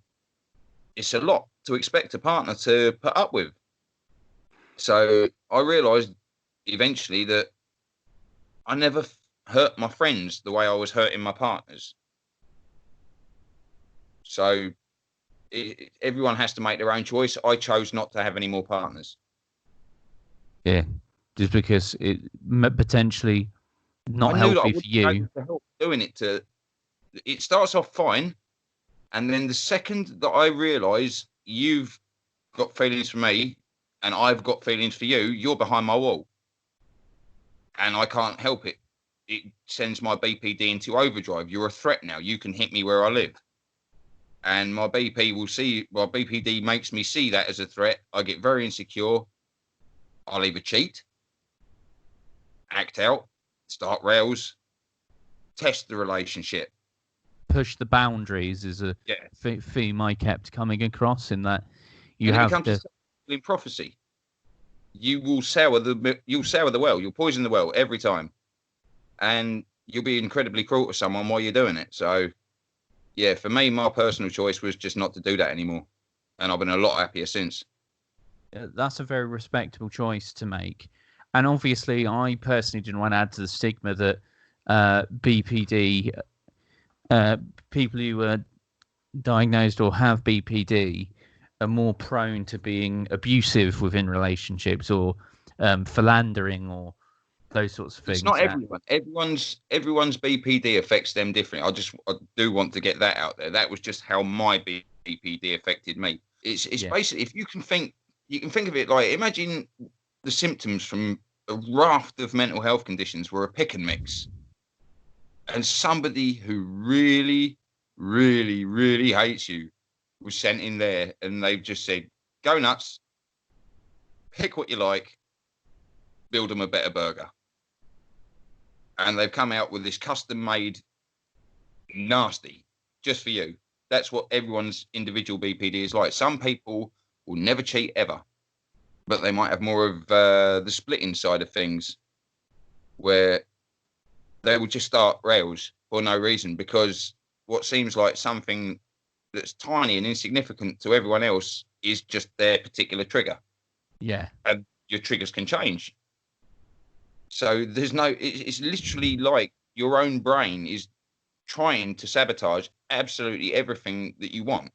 it's a lot to expect a partner to put up with. So I realised eventually that I never hurt my friends the way I was hurting my partners. So everyone has to make their own choice. I chose not to have any more partners. Yeah, just because it potentially not I knew healthy that I for you. to help doing it. It starts off fine, and then the second that I realise you've got feelings for me and I've got feelings for you, you're behind my wall, and I can't help it. It sends my BPD into overdrive. You're a threat now. You can hit me where I live. And my BPD makes me see that as a threat. I get very insecure. I'll either cheat, act out, start rails, test the relationship. Push the boundaries is a theme I kept coming across, in that you have to. In prophecy, you will sour the well. You'll poison the well every time, and you'll be incredibly cruel to someone while you're doing it. So, yeah, for me, my personal choice was just not to do that anymore, and I've been a lot happier since. That's a very respectable choice to make, and obviously, I personally didn't want to add to the stigma that BPD, people who are diagnosed or have BPD, are more prone to being abusive within relationships, or philandering, or those sorts of things. It's not everyone. Everyone's BPD affects them differently. I do want to get that out there. That was just how my BPD affected me. It's basically, if you can think of it like, imagine the symptoms from a raft of mental health conditions were a pick and mix, and somebody who really, really, really hates you was sent in there, and they've just said, go nuts, pick what you like, build them a better burger. And they've come out with this custom-made nasty just for you. That's what everyone's individual BPD is like. Some people will never cheat ever, but they might have more of the splitting side of things, where they will just start rails for no reason, because what seems like something that's tiny and insignificant to everyone else is just their particular trigger. Yeah. And your triggers can change. So it's literally like your own brain is trying to sabotage absolutely everything that you want.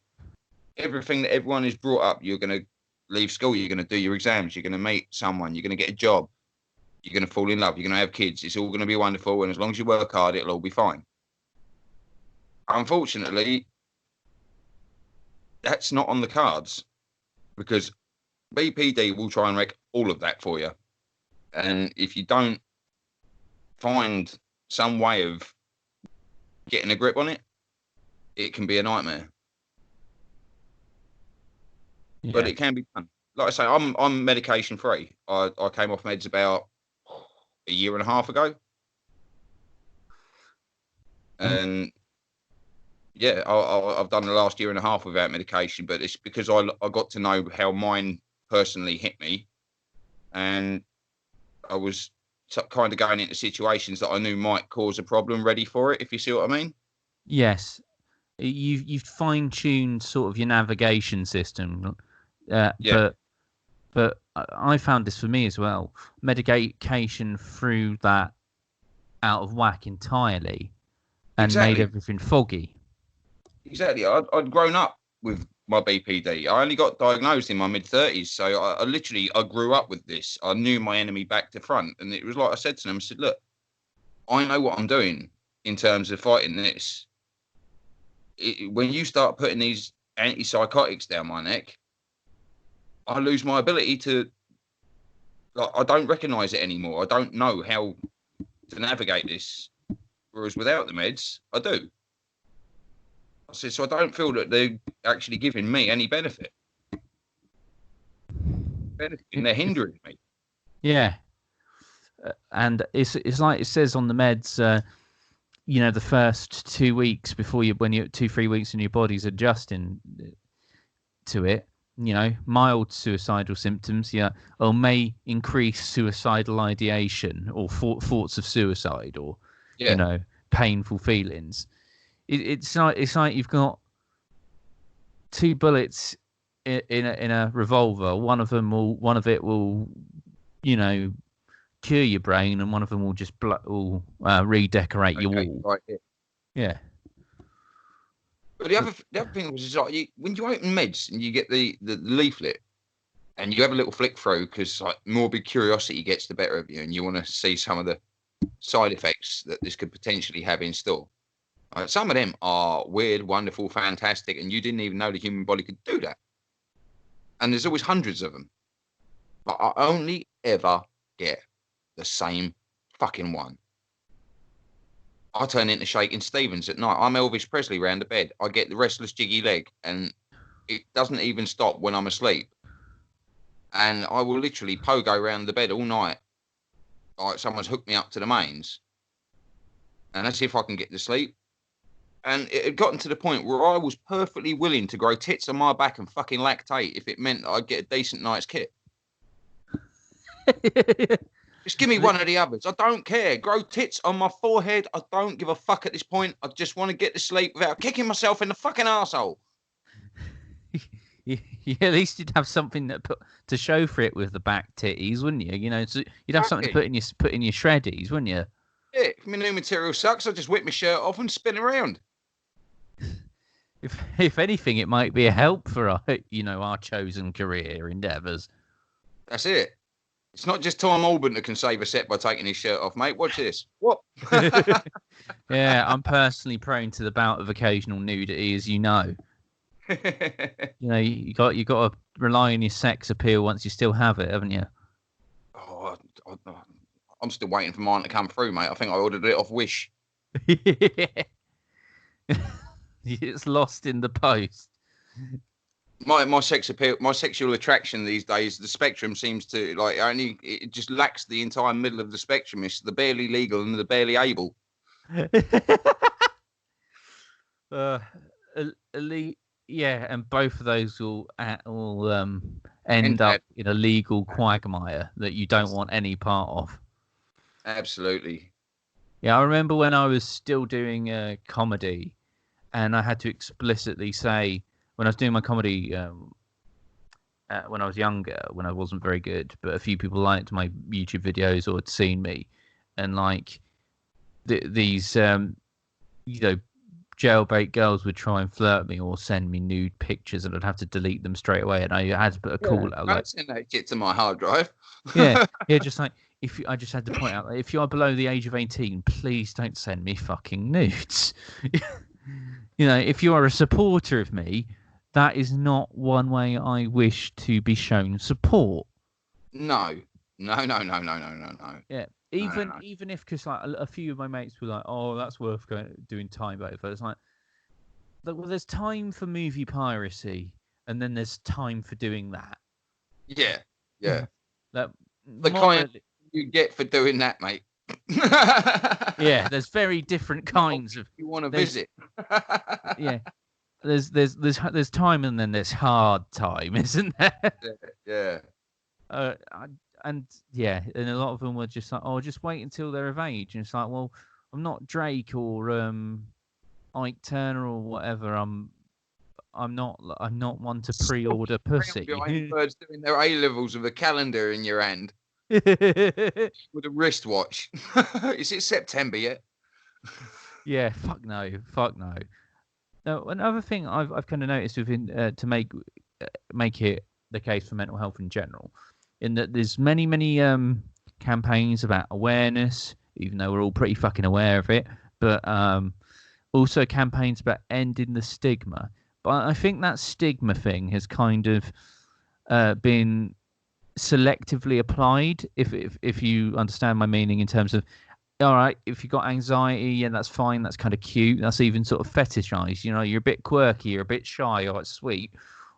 Everything that everyone is brought up, you're going to leave school, you're going to do your exams, you're going to meet someone, you're going to get a job, you're going to fall in love, you're going to have kids. It's all going to be wonderful, and as long as you work hard, it'll all be fine. Unfortunately, that's not on the cards, because BPD will try and wreck all of that for you. And if you don't find some way of getting a grip on it, it can be a nightmare. Yeah. But it can be done. Like I say, I'm medication free. I came off meds about a year and a half ago. And yeah, I've done the last year and a half without medication, but it's because I got to know how mine personally hit me, and I was kind of going into situations that I knew might cause a problem, ready for it, if you see what I mean. Yes, you've fine-tuned sort of your navigation system, yeah. But I found this for me as well. Medication threw that out of whack entirely, and made everything foggy. Exactly. I'd grown up with my BPD. I only got diagnosed in my mid-30s, so I grew up with this. I knew my enemy back to front, and it was like I said to them, I said, look, I know what I'm doing in terms of fighting this. When you start putting these antipsychotics down my neck, I lose my ability to, like, I don't recognise it anymore. I don't know how to navigate this, whereas without the meds, I do. I said, so I don't feel that they're actually giving me any benefit. They're hindering me. Yeah. And it's like it says on the meds, you know, the first 2 weeks before you, when you're 2-3 weeks and your body's adjusting to it, you know, mild suicidal symptoms, or may increase suicidal ideation or thoughts of suicide, or you know, painful feelings. It's like you've got 2 bullets in a revolver. One of it will, you know, cure your brain, and one of them will just redecorate your wall. Right, yeah. But the other thing was, like, when you open meds and you get the leaflet and you have a little flick through, because like morbid curiosity gets the better of you, and you want to see some of the side effects that this could potentially have in store. Some of them are weird, wonderful, fantastic, and you didn't even know the human body could do that. And there's always hundreds of them. But I only ever get the same fucking one. I turn into Shaking Stevens at night. I'm Elvis Presley round the bed. I get the restless jiggy leg, and it doesn't even stop when I'm asleep. And I will literally pogo around the bed all night, like someone's hooked me up to the mains. And that's if I can get to sleep. And it had gotten to the point where I was perfectly willing to grow tits on my back and fucking lactate if it meant that I'd get a decent night's kit. Just give me one of the others. I don't care. Grow tits on my forehead. I don't give a fuck at this point. I just want to get to sleep without kicking myself in the fucking arsehole. Yeah, at least you'd have something to show for it with the back titties, wouldn't you? You know, so you'd have something to put in your shreddies, wouldn't you? Yeah, if my new material sucks, I'll just whip my shirt off and spin around. If anything, it might be a help for our chosen career endeavours. That's it. It's not just Tom Alban that can save a set by taking his shirt off, mate. Watch this. What? Yeah, I'm personally prone to the bout of occasional nudity, as you know. You know, you got to rely on your sex appeal once you still have it, haven't you? Oh, I'm still waiting for mine to come through, mate. I think I ordered it off Wish. It's lost in the post. My sex appeal, my sexual attraction these days, the spectrum seems to it just lacks the entire middle of the spectrum. It's the barely legal and the barely able. Yeah, and both of those will end up in a legal quagmire that you don't want any part of. Absolutely. Yeah, I remember when I was still doing comedy, and I had to explicitly say, when I was doing my comedy when I was younger, when I wasn't very good, but a few people liked my YouTube videos or had seen me, and like these jailbait girls would try and flirt me or send me nude pictures, and I'd have to delete them straight away. And I had to put a call out. Don't send that shit to my hard drive. yeah, just like I just had to point out, if you are below the age of 18, please don't send me fucking nudes. You know, if you are a supporter of me, that is not one way I wish to be shown support. No. Yeah, even if, because like a few of my mates were like, "Oh, that's worth doing time over." It's like, well, there's time for movie piracy, and then there's time for doing that. Yeah. The kind you get for doing that, mate. Yeah, there's very different kinds of. You want to visit? Yeah, there's time, and then there's hard time, isn't there? Yeah. And a lot of them were just like, "Oh, just wait until they're of age." And it's like, well, I'm not Drake or Ike Turner or whatever. I'm not one to pre-order pussy. Birds doing their A-levels with a calendar in your hand. With a wristwatch. Is it September yet? Yeah, fuck no. Now, another thing I've kind of noticed within to make it the case for mental health in general, in that there's many campaigns about awareness, even though we're all pretty fucking aware of it, but also campaigns about ending the stigma. But I think that stigma thing has kind of been selectively applied. If you understand my meaning in terms of, all right, if you've got anxiety, yeah, that's fine. That's kind of cute. That's even sort of fetishized. You know, you're a bit quirky, you're a bit shy, or it's sweet,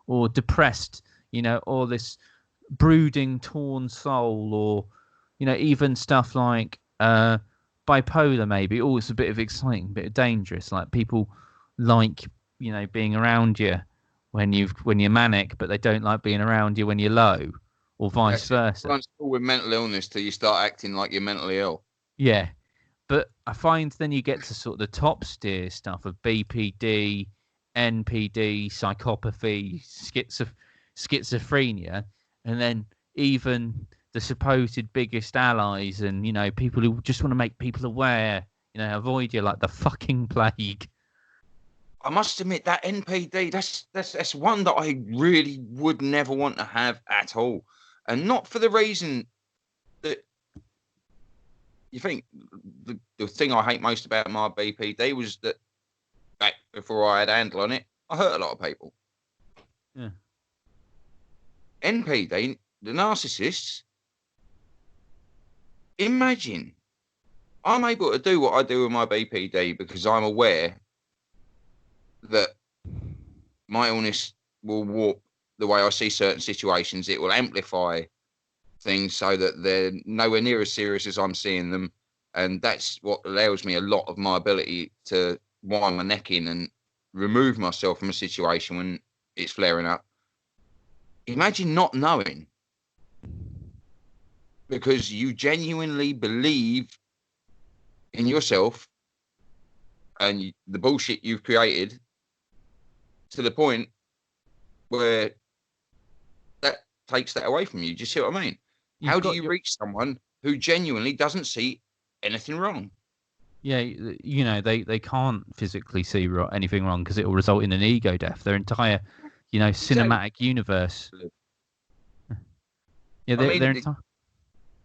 or depressed. You know, or this brooding, torn soul, or even stuff like bipolar. Maybe, oh, it's a bit of exciting, a bit of dangerous. Like people like being around you when you're manic, but they don't like being around you when you're low, or vice That's it. versa. Everyone's cool with mental illness till you start acting like you're mentally ill. Yeah. But I find then you get to sort of the top tier stuff of BPD, NPD, psychopathy, schizophrenia, and then even the supposed biggest allies and, people who just want to make people aware, avoid you like the fucking plague. I must admit that NPD, that's one that I really would never want to have at all. And not for the reason that you think. The thing I hate most about my BPD was that back before I had a handle on it, I hurt a lot of people. Yeah. NPD, the narcissists, imagine I'm able to do what I do with my BPD because I'm aware that my illness will warp the way I see certain situations. It will amplify things so that they're nowhere near as serious as I'm seeing them. And that's what allows me a lot of my ability to wind my neck in and remove myself from a situation when it's flaring up. Imagine not knowing because you genuinely believe in yourself and the bullshit you've created to the point where that takes that away from you. Do you see what I mean? How do you reach someone who genuinely doesn't see anything wrong? Yeah, they can't physically see anything wrong because it will result in an ego death. Their entire, cinematic universe. Yeah, they're entire.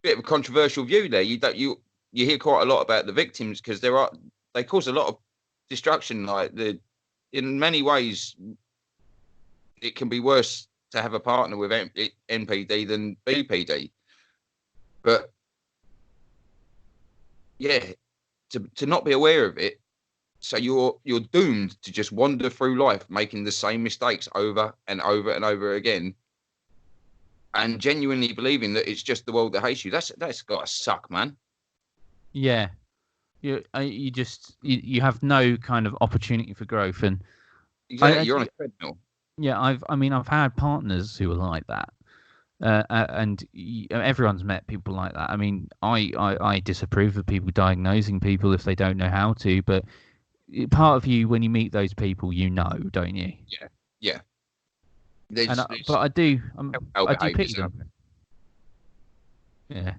Bit of a controversial view there. You hear quite a lot about the victims because they cause a lot of destruction. Like in many ways, it can be worse to have a partner with NPD than BPD. But yeah, to not be aware of it, so you're doomed to just wander through life making the same mistakes over and over and over again, and genuinely believing that it's just the world that hates you. That's gotta suck, man. Yeah, you have no kind of opportunity for growth, and exactly, you're on a treadmill. Yeah, I've had partners who are like that. And everyone's met people like that. I mean, I disapprove of people diagnosing people if they don't know how to, but part of you, when you meet those people, don't you? Yeah. But I do pity them. Yeah,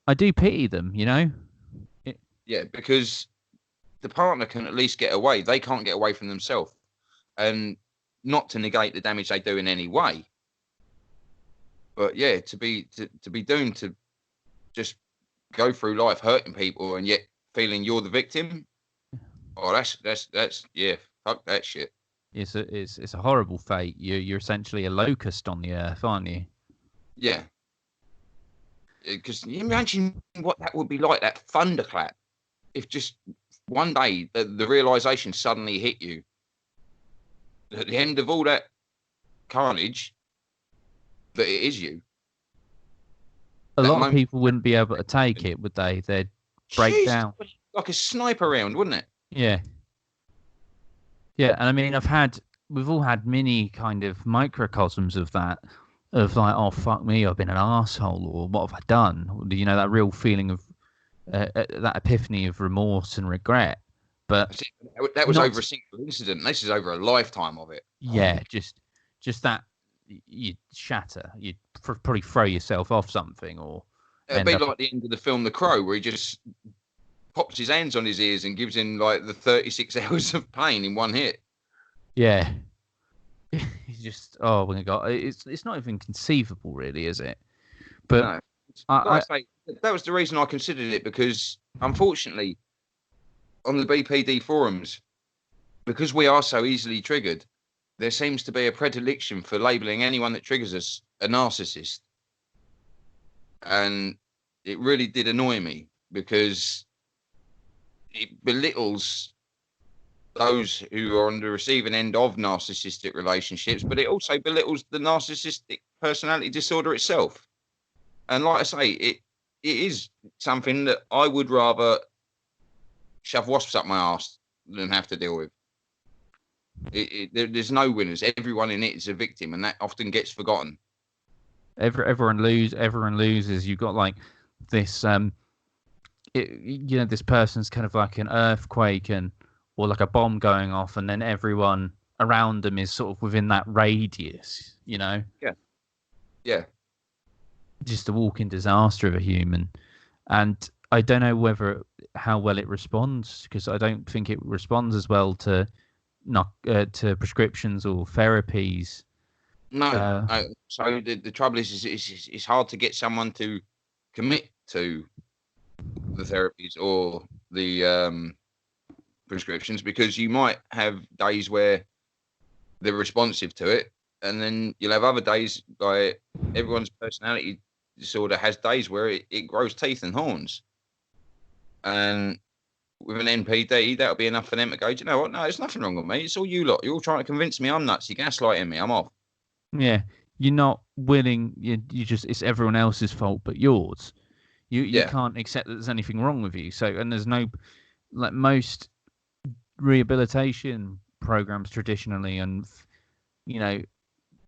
I do pity them. Yeah, because the partner can at least get away. They can't get away from themselves, and not to negate the damage they do in any way. But yeah, to be doomed to just go through life hurting people and yet feeling you're the victim. Oh, that's yeah, fuck that shit. It's a horrible fate. You're essentially a locust on the earth, aren't you? Yeah. Because you imagine what that would be like, that thunderclap, if just one day the realization suddenly hit you. At the end of all that carnage, that it is you. A lot of people wouldn't be able to take it, would they? They'd break down. Like a sniper round, wouldn't it? Yeah. Yeah, and I mean, we've all had many kind of microcosms of that, of like, oh, fuck me, I've been an arsehole, or what have I done? That real feeling of that epiphany of remorse and regret. But that was over a single incident. This is over a lifetime of it. Yeah, just that you'd shatter. You'd probably throw yourself off something, or it'd be like the end of the film The Crow, where he just pops his hands on his ears and gives him like the 36 hours of pain in one hit. Yeah. He's just, oh my God. It's not even conceivable, really, is it? But No. I Like I say, that was the reason I considered it, because unfortunately, on the BPD forums, because we are so easily triggered, there seems to be a predilection for labelling anyone that triggers us a narcissist. And it really did annoy me, because it belittles those who are on the receiving end of narcissistic relationships, but it also belittles the narcissistic personality disorder itself. And like I say, it is something that I would rather shove wasps up my arse than have to deal with. There's no winners. Everyone in it is a victim, and that often gets forgotten. everyone loses. You've got like this this person's kind of like an earthquake or like a bomb going off, and then everyone around them is sort of within that radius, Yeah. Just a walking disaster of a human. And I don't know how well it responds, because I don't think it responds as well to prescriptions or therapies. No. So the trouble is it's hard to get someone to commit to the therapies or the prescriptions, because you might have days where they're responsive to it, and then you'll have other days, like everyone's personality disorder has days where it grows teeth and horns. And with an NPD, that'll be enough for them to go, do you know what? No, there's nothing wrong with me. It's all you lot. You're all trying to convince me I'm nuts. You're gaslighting me. I'm off. Yeah, you're not willing. You just, it's everyone else's fault but yours. You can't accept that there's anything wrong with you. So, and there's no, like most rehabilitation programs traditionally, and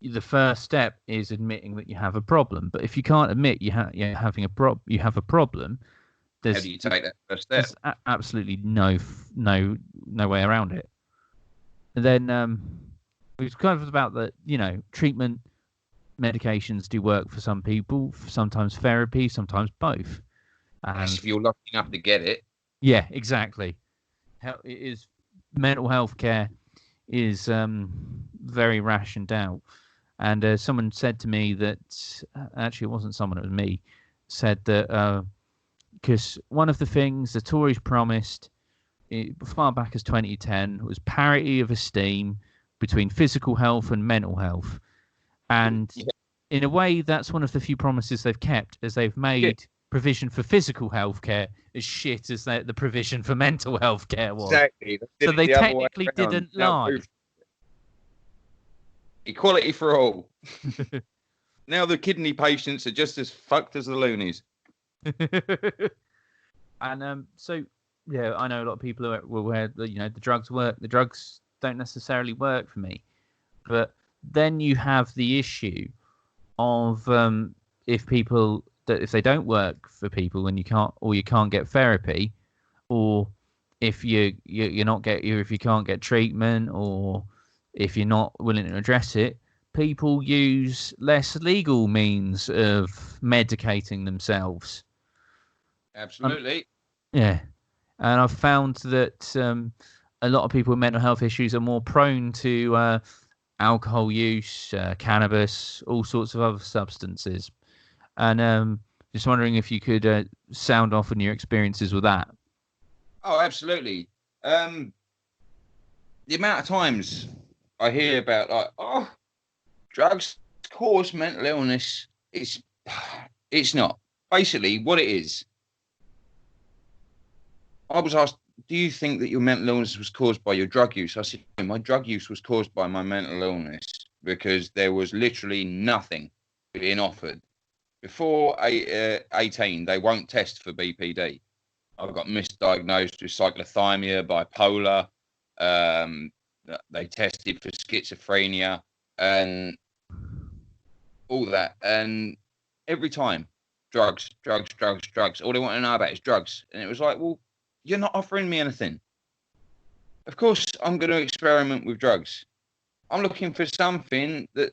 the first step is admitting that you have a problem. But if you can't admit you have a problem, How do you take that first step? There's absolutely no way around it. And then we've covered about that. Treatment, medications do work for some people. Sometimes therapy, sometimes both. And if you're lucky enough to get it. Yeah, exactly. It is mental health care is very rationed out. And someone said to me that, actually it wasn't someone, it was me, said that because one of the things the Tories promised far back as 2010 was parity of esteem between physical health and mental health. And in a way, that's one of the few promises they've kept, as they've made provision for physical health care as shit as the provision for mental health care was. Exactly. So they technically didn't lie. Equality for all. Now the kidney patients are just as fucked as the loonies. And so, yeah, I know a lot of people were aware that the drugs work. The drugs don't necessarily work for me. But then you have the issue of if they don't work for people, and you can't get therapy, or if you can't get treatment, or if you're not willing to address it, people use less legal means of medicating themselves. Absolutely. Yeah. And I've found that a lot of people with mental health issues are more prone to alcohol use, cannabis, all sorts of other substances. And just wondering if you could sound off on your experiences with that. Oh, absolutely. The amount of times I hear about, like, drugs cause mental illness, it's not. Basically, what it is, I was asked, do you think that your mental illness was caused by your drug use? I said, my drug use was caused by my mental illness, because there was literally nothing being offered. Before 18, they won't test for BPD. I got misdiagnosed with cyclothymia, bipolar. They tested for schizophrenia and all that. And every time, drugs. All they want to know about is drugs. And it was like, well, you're not offering me anything. Of course, I'm going to experiment with drugs. I'm looking for something that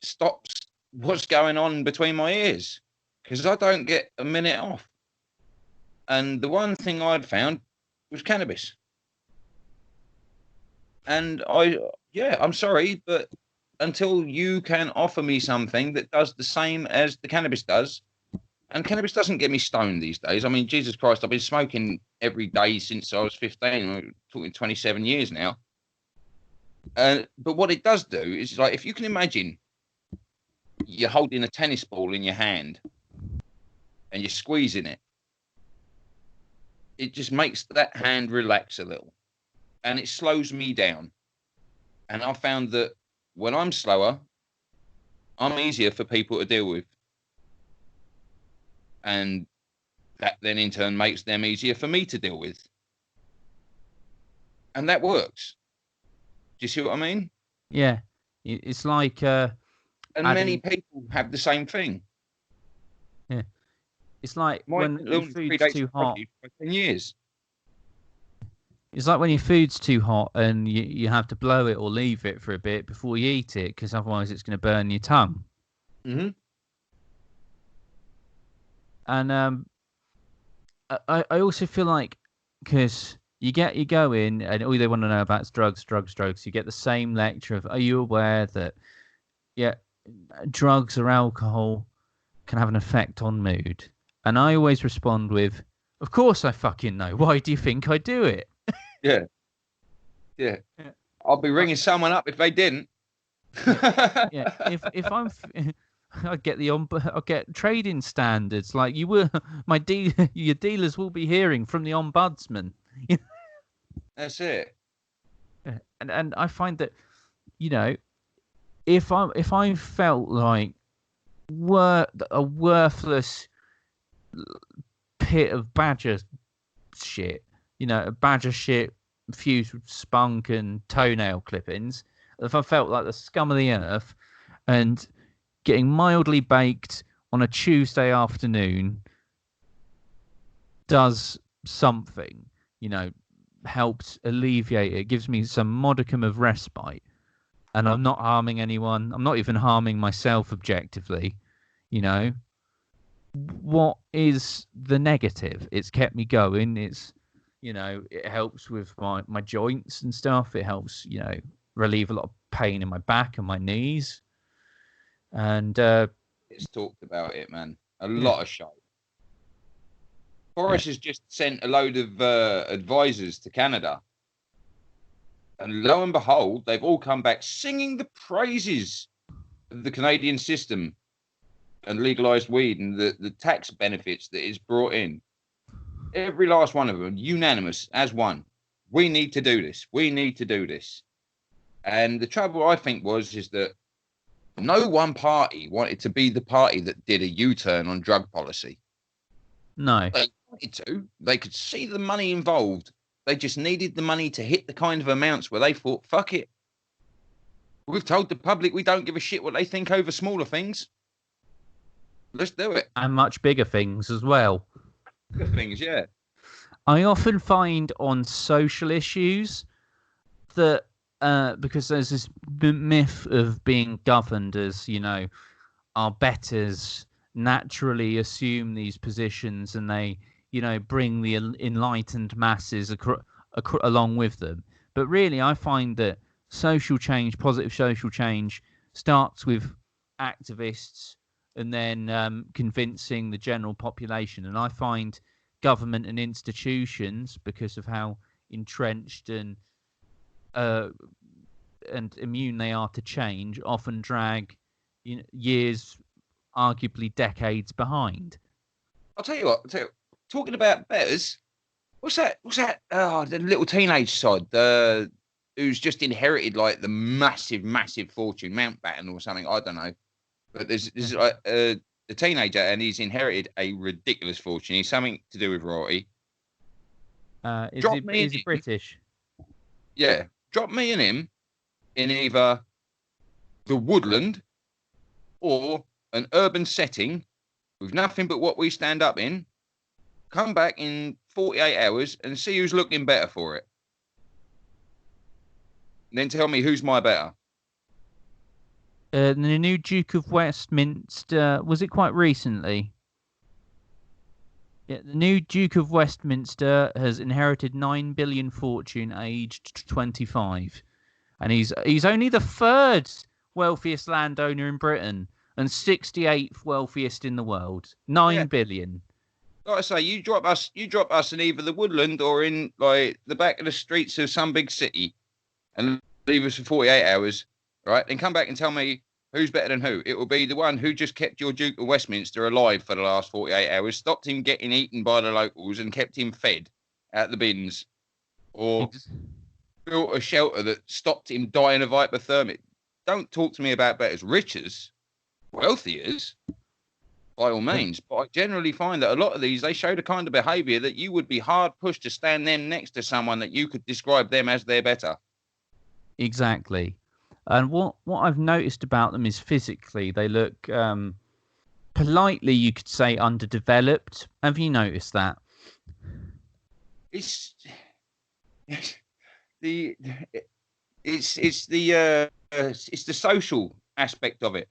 stops what's going on between my ears, because I don't get a minute off. And the one thing I'd found was cannabis. And I'm sorry, but until you can offer me something that does the same as the cannabis does, and cannabis doesn't get me stoned these days. I mean, Jesus Christ, I've been smoking every day since I was 15. I'm talking 27 years now. But what it does do is, like, if you can imagine you're holding a tennis ball in your hand and you're squeezing it, it just makes that hand relax a little and it slows me down. And I found that when I'm slower, I'm easier for people to deal with. And that then in turn makes them easier for me to deal with. And that works. Do you see what I mean? Yeah. It's like... and many people have the same thing. Yeah. It's like when your food's too hot. For 10 years. It's like when your food's too hot and you have to blow it or leave it for a bit before you eat it, because otherwise it's going to burn your tongue. Mm-hmm. And I also feel like, because you go in and all they want to know about is drugs. You get the same lecture of, are you aware that, drugs or alcohol can have an effect on mood? And I always respond with, of course I fucking know. Why do you think I do it? Yeah. I'll be ringing someone up if they didn't. Yeah. If I'm... I get trading standards like you were. Your dealers will be hearing from the ombudsman. That's it. And I find that, if I felt like a worthless pit of badger shit, a badger shit fused with spunk and toenail clippings, if I felt like the scum of the earth and getting mildly baked on a Tuesday afternoon does something, helps alleviate it, gives me some modicum of respite, and I'm not harming anyone. I'm not even harming myself objectively. What is the negative? It's kept me going. It's, it helps with my joints and stuff. It helps, relieve a lot of pain in my back and my knees. And it's talked about it, man. A lot of show. Boris has just sent a load of advisors to Canada, and lo and behold, they've all come back singing the praises of the Canadian system and legalized weed and the tax benefits that it's brought in. Every last one of them, unanimous as one. We need to do this. We need to do this. And the trouble, I think, is that no one party wanted to be the party that did a U-turn on drug policy. No. They wanted to. They could see the money involved. They just needed the money to hit the kind of amounts where they thought, fuck it. We've told the public we don't give a shit what they think over smaller things. Let's do it. And much bigger things as well. Bigger things, yeah. I often find on social issues that because there's this myth of being governed as, our betters naturally assume these positions and they, bring the enlightened masses along with them. But really, I find that positive social change, starts with activists and then convincing the general population. And I find government and institutions, because of how entrenched and immune they are to change, often drag years, arguably decades behind. I'll tell you what. Talking about betters, what's that? Oh, the little teenage sod, who's just inherited like the massive fortune, Mountbatten or something. I don't know, but there's like a teenager, and he's inherited a ridiculous fortune. He's something to do with royalty. Is he British? Yeah, drop me and him in either the woodland or an urban setting with nothing but what we stand up in. Come back in 48 hours and see who's looking better for it. And then tell me who's my better. The new Duke of Westminster, was it quite recently? Yeah, the new Duke of Westminster has inherited 9 billion fortune, aged 25, and he's only the third wealthiest landowner in Britain and 68th wealthiest in the world. Yeah. 9 billion. Like I say, you drop us in either the woodland or in like the back of the streets of some big city, and leave us for 48 hours, right? Then come back and tell me who's better than who. It will be the one who just kept your Duke of Westminster alive for the last 48 hours, stopped him getting eaten by the locals, and kept him fed at the bins, or built a shelter that stopped him dying of hypothermia. Don't talk to me about betters. Riches, wealthiers, by all means. But I generally find that a lot of these, they show the kind of behaviour that you would be hard pushed to stand them next to someone that you could describe them as their better. Exactly. And what I've noticed about them is physically they look, politely you could say, underdeveloped. Have you noticed that? It's the it's the social aspect of it.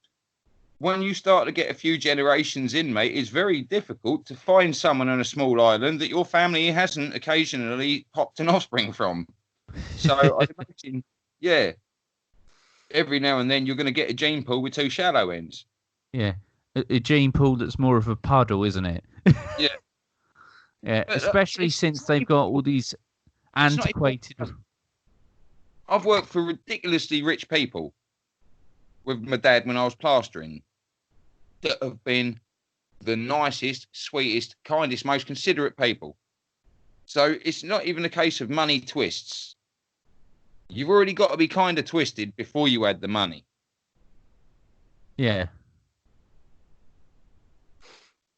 When you start to get a few generations in, mate, it's very difficult to find someone on a small island that your family hasn't occasionally popped an offspring from. So I imagine, yeah, every now and then you're going to get a gene pool with two shallow ends. Yeah, a gene pool that's more of a puddle, isn't it? Yeah. Yeah, especially since they've got all these antiquated. I've worked for ridiculously rich people with my dad when I was plastering that have been the nicest, sweetest, kindest, most considerate people. So it's not even a case of money twists. You've already got to be kind of twisted before you add the money. Yeah.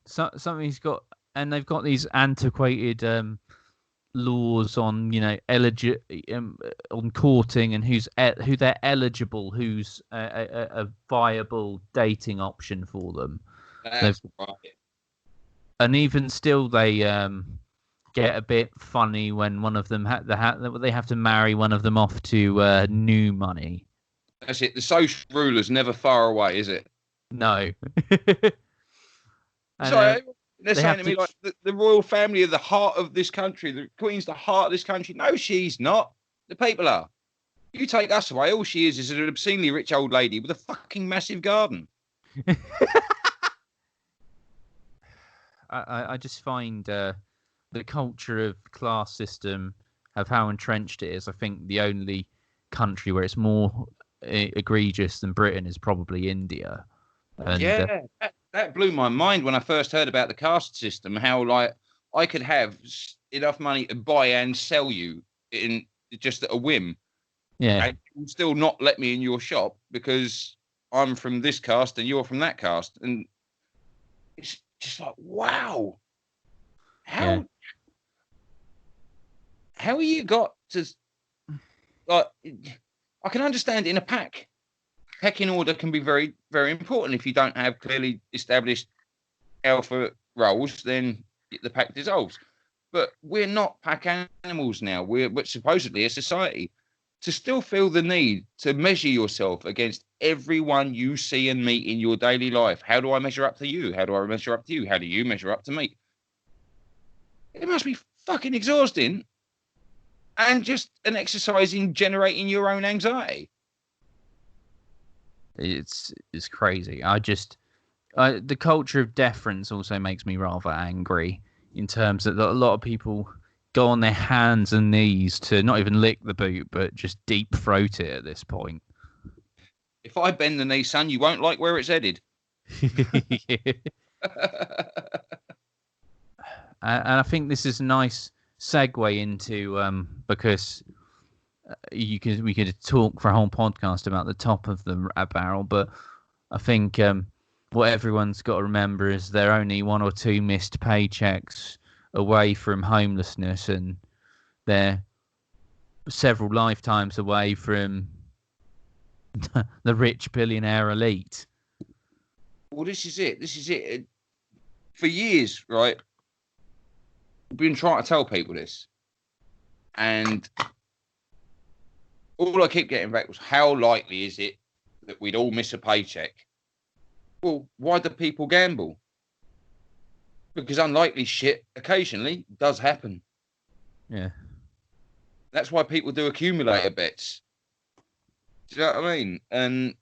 So something's got, and they've got these antiquated laws on, on courting and who they're eligible, who's a viable dating option for them. That's right. And even still, they get a bit funny when one of them they have to marry one of them off to new money. That's it. The social ruler's never far away, is it? No. And, so they're they saying to me, like, the royal family are the heart of this country. The Queen's the heart of this country. No, she's not. The people are. You take us away, all she is an obscenely rich old lady with a fucking massive garden. I just find the culture of class system, of how entrenched it is. I think the only country where it's more egregious than Britain is probably India. And, yeah, that blew my mind when I first heard about the caste system. How like I could have enough money to buy and sell you in just at a whim. Yeah, and you still not let me in your shop because I'm from this caste and you're from that caste, and it's just like, wow, how you got to, like, I can understand in a pack. Pecking order can be very, very important. If you don't have clearly established alpha roles, then the pack dissolves. But we're not pack animals now. We're supposedly a society. To still feel the need to measure yourself against everyone you see and meet in your daily life. How do I measure up to you? How do I measure up to you? How do you measure up to me? It must be fucking exhausting. And just an exercise in generating your own anxiety. It's crazy. The culture of deference also makes me rather angry, in terms that a lot of people go on their hands and knees to not even lick the boot, but just deep throat it at this point. If I bend the knee, son, you won't like where it's headed. And I think this is a nice segue into because we could talk for a whole podcast about the top of the barrel, but I think what everyone's got to remember is they're only 1 or 2 missed paychecks away from homelessness, and they're several lifetimes away from the rich billionaire elite. Well, this is it. For years, right, I've been trying to tell people this, and all I keep getting back was, how likely is it that we'd all miss a paycheck? Well, why do people gamble? because unlikely shit occasionally does happen. Yeah. That's why people do accumulator bets. Do you know what I mean? And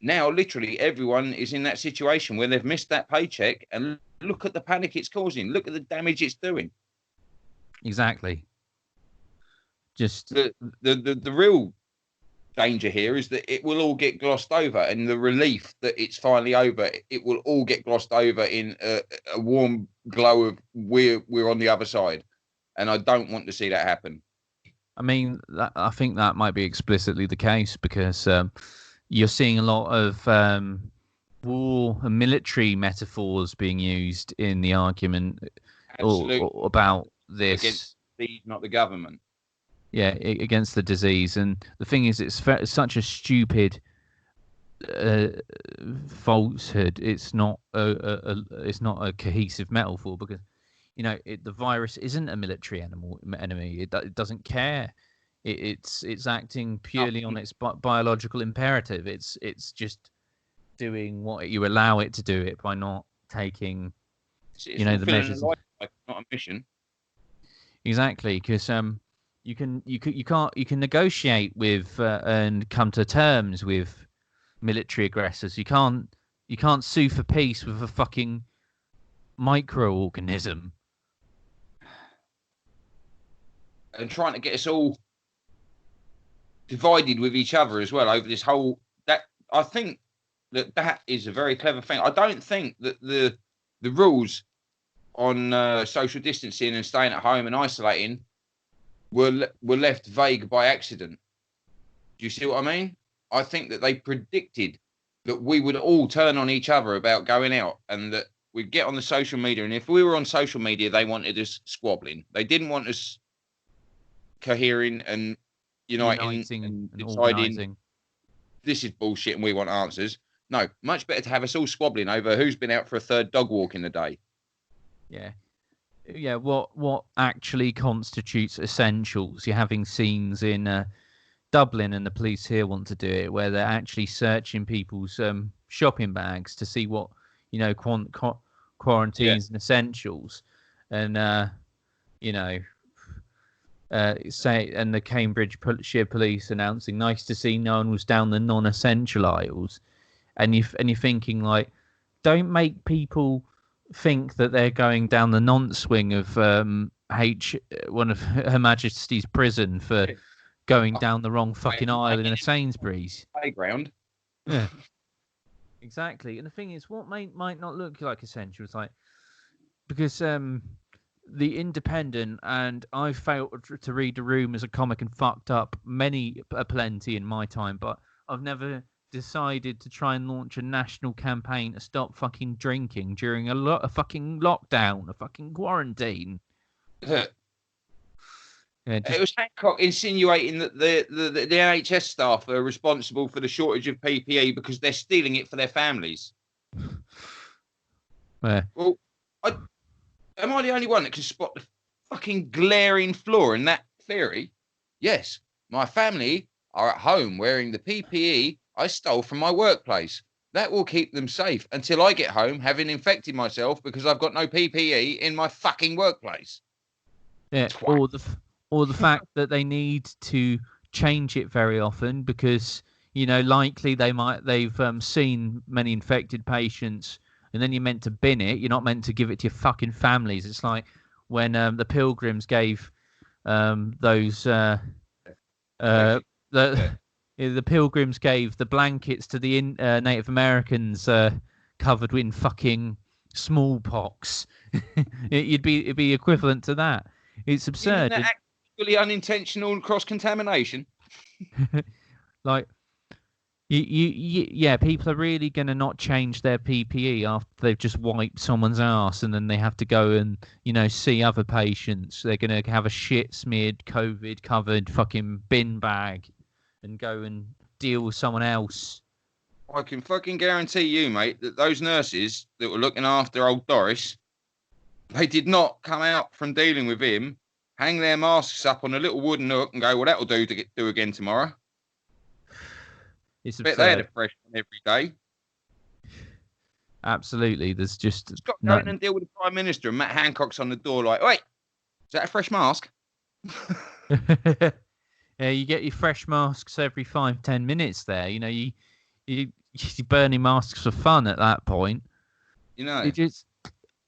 now, literally, everyone is in that situation where they've missed that paycheck, and look at the panic it's causing. Look at the damage it's doing. Exactly. Just the real danger here is that it will all get glossed over, and the relief that it's finally over, it will all get glossed over in a warm glow of we're on the other side, and I don't want to see that happen. I mean, I think that might be explicitly the case because you're seeing a lot of war and military metaphors being used in the argument or about this. Against these, not the government. Yeah, against the disease. And the thing is, it's such a stupid falsehood. It's not a cohesive metaphor because, you know, the virus isn't a military enemy. It doesn't care. It's acting purely on its biological imperative. It's just doing what you allow it to do it by not taking, you know, the measures. Not a mission. Exactly, because you can negotiate with and come to terms with military aggressors. You can't sue for peace with a fucking microorganism. And trying to get us all divided with each other as well over this whole. That I think that is a very clever thing. I don't think that the rules on social distancing and staying at home and isolating were left vague by accident. Do you see what I mean? I think that they predicted that we would all turn on each other about going out, and that we'd get on the social media. And if we were on social media, they wanted us squabbling. They didn't want us cohering and uniting and deciding organising. This is bullshit and we want answers. No, much better to have us all squabbling over who's been out for a third dog walk in the day. Yeah. What actually constitutes essentials? You're having scenes in Dublin, and the police here want to do it, where they're actually searching people's shopping bags to see what, you know, quarantines and essentials, and say, and the Cambridgeshire police announcing, nice to see no one was down the non-essential aisles, and you're thinking, like, don't make people think that they're going down the non-swing of one of Her Majesty's prison for going down the wrong fucking aisle in a Sainsbury's playground. Yeah, exactly. And the thing is, what might not look like essentials, like, because The Independent, and I failed to read The Room as a comic and fucked up plenty in my time, but I've never decided to try and launch a national campaign to stop fucking drinking during a fucking lockdown, a fucking quarantine. It was Hancock insinuating that the NHS staff are responsible for the shortage of PPE because they're stealing it for their families. Yeah. Well, am I the only one that can spot the fucking glaring flaw in that theory? Yes, my family are at home wearing the PPE I stole from my workplace. That will keep them safe until I get home having infected myself because I've got no PPE in my fucking workplace. Yeah, or the fact that they need to change it very often because, you know, likely they've seen many infected patients, and then you're meant to bin it. You're not meant to give it to your fucking families. It's like when the Pilgrims gave the Pilgrims gave the blankets to the Native Americans covered in fucking smallpox. It'd be equivalent to that. It's absurd. Isn't that actually unintentional cross-contamination? Like, yeah, people are really going to not change their PPE after they've just wiped someone's ass, and then they have to go and, you know, see other patients. They're going to have a shit-smeared, COVID-covered fucking bin bag and go and deal with someone else. I can fucking guarantee you, mate, that those nurses that were looking after old Doris, they did not come out from dealing with him, hang their masks up on a little wooden hook and go, well, that'll do to do again tomorrow. It's Bet they had a fresh one every day. Absolutely. There's just Scott, go no. in and deal with the Prime Minister, and Matt Hancock's on the door like, wait, is that a fresh mask? Yeah, you get your fresh masks every 5-10 minutes. There, you're burning masks for fun at that point. You know, It just,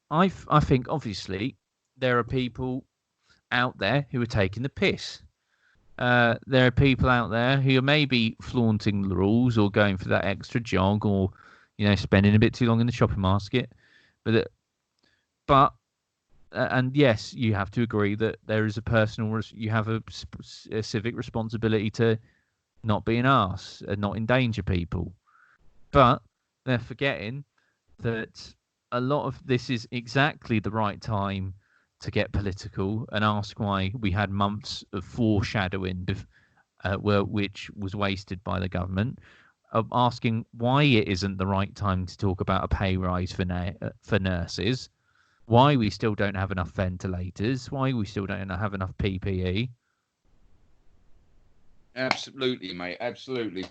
I think obviously there are people out there who are taking the piss. There are people out there who are maybe flaunting the rules or going for that extra jog or, spending a bit too long in the shopping basket. But and yes, you have to agree that there is you have a civic responsibility to not be an arse and not endanger people. But they're forgetting that a lot of this is exactly the right time to get political and ask why we had months of foreshadowing, which was wasted by the government. Of asking why it isn't the right time to talk about a pay rise for nurses, why we still don't have enough ventilators, why we still don't have enough PPE. absolutely, mate, absolutely.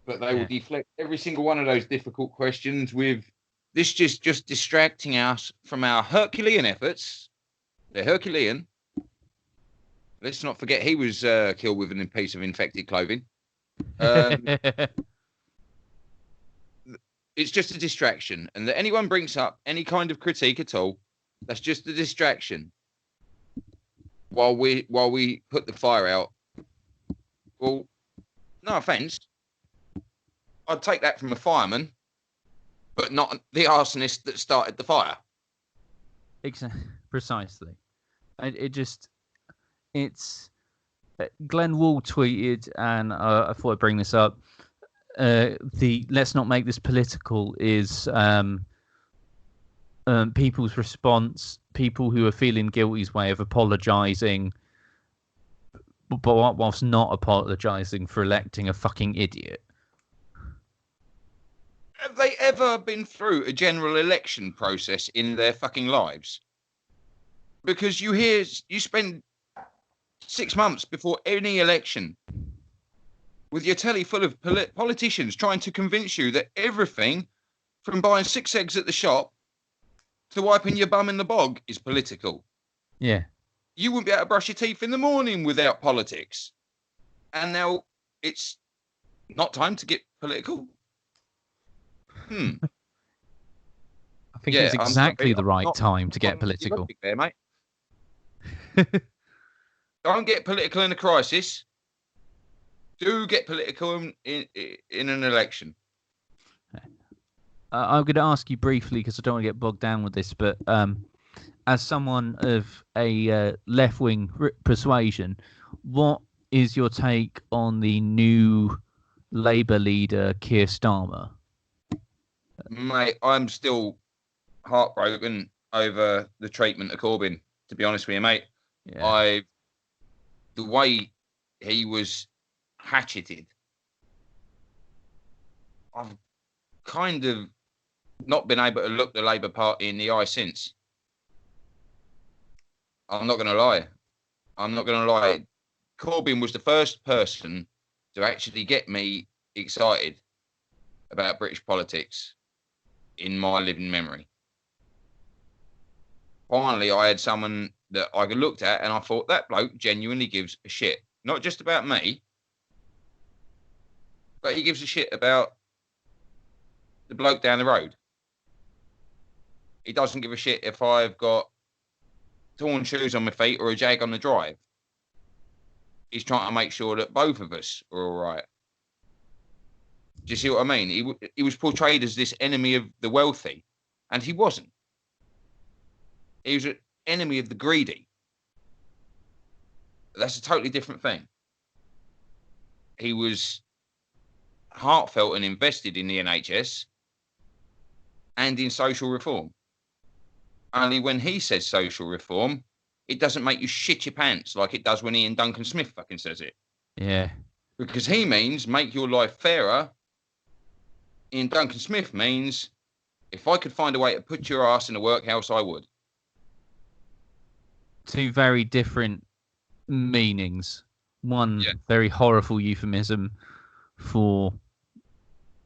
But they will deflect every single one of those difficult questions with this just distracting us from our Herculean efforts. They're Herculean. Let's not forget he was killed with a piece of infected clothing. It's just a distraction, and that anyone brings up any kind of critique at all, that's just a distraction. While we put the fire out. Well, no offence, I'd take that from a fireman, but not the arsonist that started the fire. Precisely. It's Glenn Wall tweeted, and I thought I'd bring this up. The let's not make this political is people's response, people who are feeling guilty's way of apologising, but whilst not apologising for electing a fucking idiot. Have they ever been through a general election process in their fucking lives? Because you spend 6 months before any election with your telly full of politicians trying to convince you that everything from buying 6 eggs at the shop to wiping your bum in the bog is political. Yeah. You wouldn't be able to brush your teeth in the morning without politics. And now it's not time to get political. I think it's exactly the right time to get political. There, mate. Don't get political in a crisis. Do get political in an election. I'm going to ask you briefly, because I don't want to get bogged down with this, but as someone of a left-wing persuasion, what is your take on the new Labour leader, Keir Starmer? Mate, I'm still heartbroken over the treatment of Corbyn, to be honest with you, mate. Yeah. The way he was hatcheted, I've kind of not been able to look the Labour Party in the eye since. I'm not going to lie. Corbyn was the first person to actually get me excited about British politics in my living memory. Finally, I had someone that I looked at and I thought, that bloke genuinely gives a shit. Not just about me, but he gives a shit about the bloke down the road. He doesn't give a shit if I've got torn shoes on my feet or a jag on the drive. He's trying to make sure that both of us are all right. Do you see what I mean? He was portrayed as this enemy of the wealthy, and he wasn't. He was an enemy of the greedy. That's a totally different thing. He was heartfelt and invested in the NHS and in social reform. Only when he says social reform, it doesn't make you shit your pants like it does when Ian Duncan Smith fucking says it. Yeah. Because he means make your life fairer. Ian Duncan Smith means if I could find a way to put your ass in a workhouse, I would. Two very different meanings. One very horrible euphemism for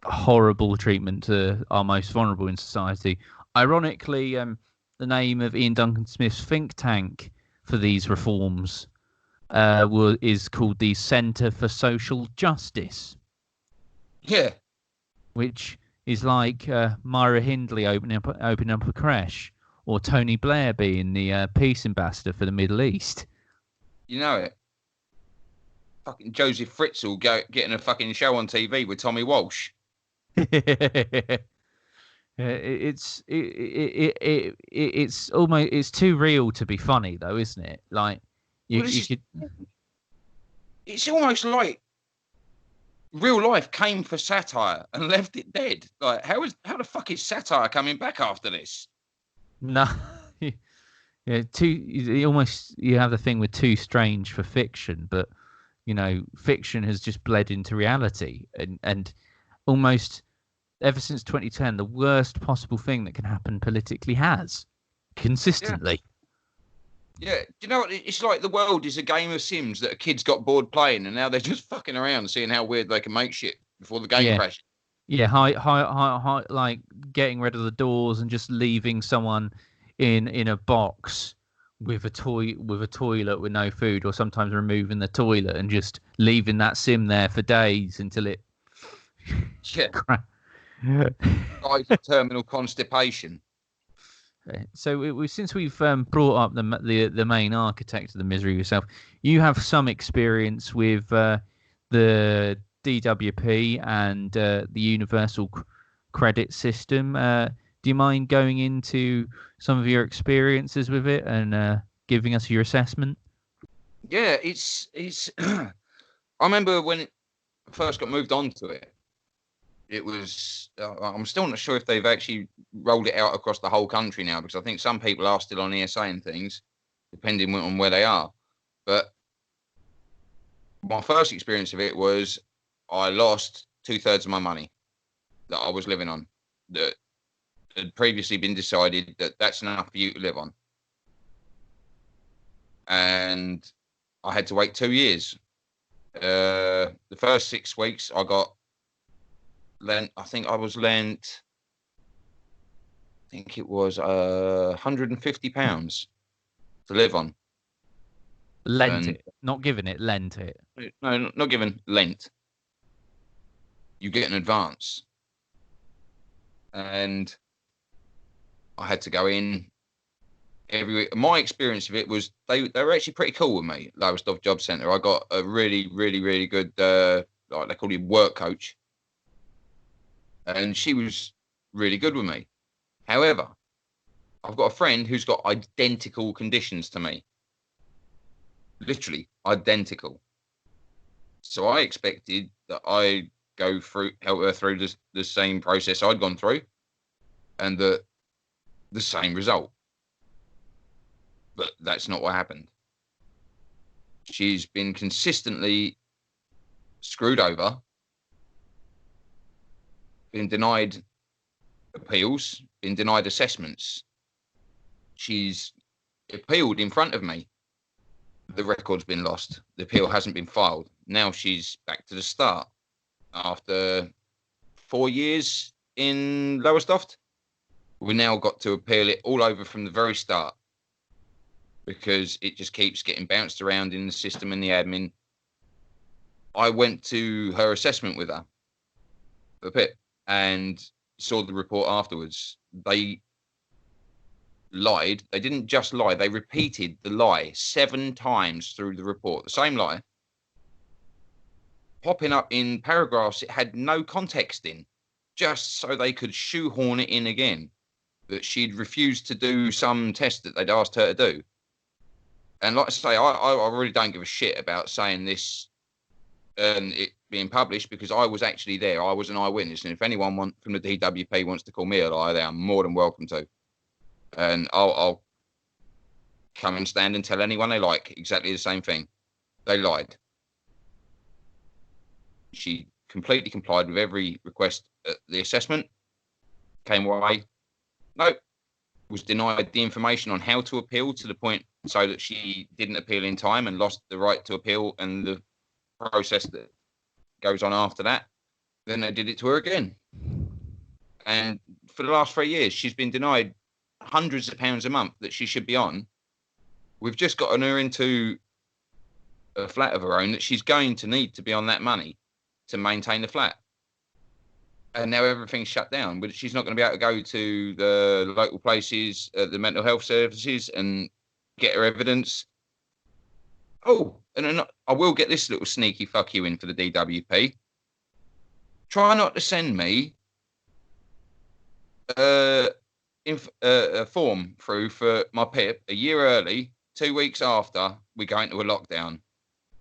horrible treatment to our most vulnerable in society. Ironically, the name of Ian Duncan Smith's think tank for these reforms is called the Centre for Social Justice, Yeah. which is like Myra Hindley opening up a creche, or Tony Blair being the peace ambassador for the Middle East. You know it. Fucking Joseph Fritzl getting a fucking show on TV with Tommy Walsh. It's almost, it's too real to be funny though, isn't it? Like you could. It's almost like real life came for satire and left it dead. Like how the fuck is satire coming back after this? No. Yeah, you have the thing with too strange for fiction, but fiction has just bled into reality, and almost ever since 2010, the worst possible thing that can happen politically has consistently. Yeah, do you know what? It's like the world is a game of Sims that a kid's got bored playing, and now they're just fucking around seeing how weird they can make shit before the game crashes. Yeah, high, like getting rid of the doors and just leaving someone in a box with a toilet with no food, or sometimes removing the toilet and just leaving that sim there for days until it dies of terminal constipation. So since we've brought up the main architect of the misery yourself, you have some experience with the DWP and the universal credit system. Do you mind going into some of your experiences with it and giving us your assessment? Yeah, it's. I remember when it first got moved on to it. It was. I'm still not sure if they've actually rolled it out across the whole country now, because I think some people are still on ESA and things, depending on where they are. But my first experience of it was I lost 2/3 of my money that I was living on. That had previously been decided that that's enough for you to live on, and I had to wait 2 years. The first 6 weeks I got lent. I think I was lent. I think it was £150 to live on. Lent it, not given it. Lent it. No, not given. Lent. You get an advance, and I had to go in every week. My experience of it was they were actually pretty cool with me. Lowestoft Job Centre. I got a really, really, really good, like they call it, work coach, and she was really good with me. However, I've got a friend who's got identical conditions to me, literally identical. So I expected that I help her through the same process I'd gone through, and the same result. But that's not what happened. She's been consistently screwed over, been denied appeals, been denied assessments. She's appealed in front of me. The record's been lost. The appeal hasn't been filed. Now she's back to the start. After 4 years in Lowestoft, we now got to appeal it all over from the very start, because it just keeps getting bounced around in the system and the admin. I went to her assessment with her a bit and saw the report afterwards. They lied. They didn't just lie. They repeated the lie 7 times through the report. The same lie, popping up in paragraphs it had no context in, just so they could shoehorn it in again, that she'd refused to do some test that they'd asked her to do. And like I say, I really don't give a shit about saying this and it being published, because I was actually there. I was an eyewitness. And if anyone from the DWP wants to call me a liar, they are more than welcome to. And I'll come and stand and tell anyone they like exactly the same thing. They lied. She completely complied with every request at the assessment. Came away. Nope. Was denied the information on how to appeal, to the point so that she didn't appeal in time and lost the right to appeal and the process that goes on after that. Then they did it to her again. And for the last 3 years, she's been denied hundreds of pounds a month that she should be on. We've just gotten her into a flat of her own that she's going to need to be on that money to maintain the flat. And now everything's shut down, but she's not going to be able to go to the local places, the mental health services, and get her evidence. Oh, and then I will get this little sneaky fuck you in for the DWP. Try not to send me a form through for my PIP a year early, 2 weeks after we go into a lockdown,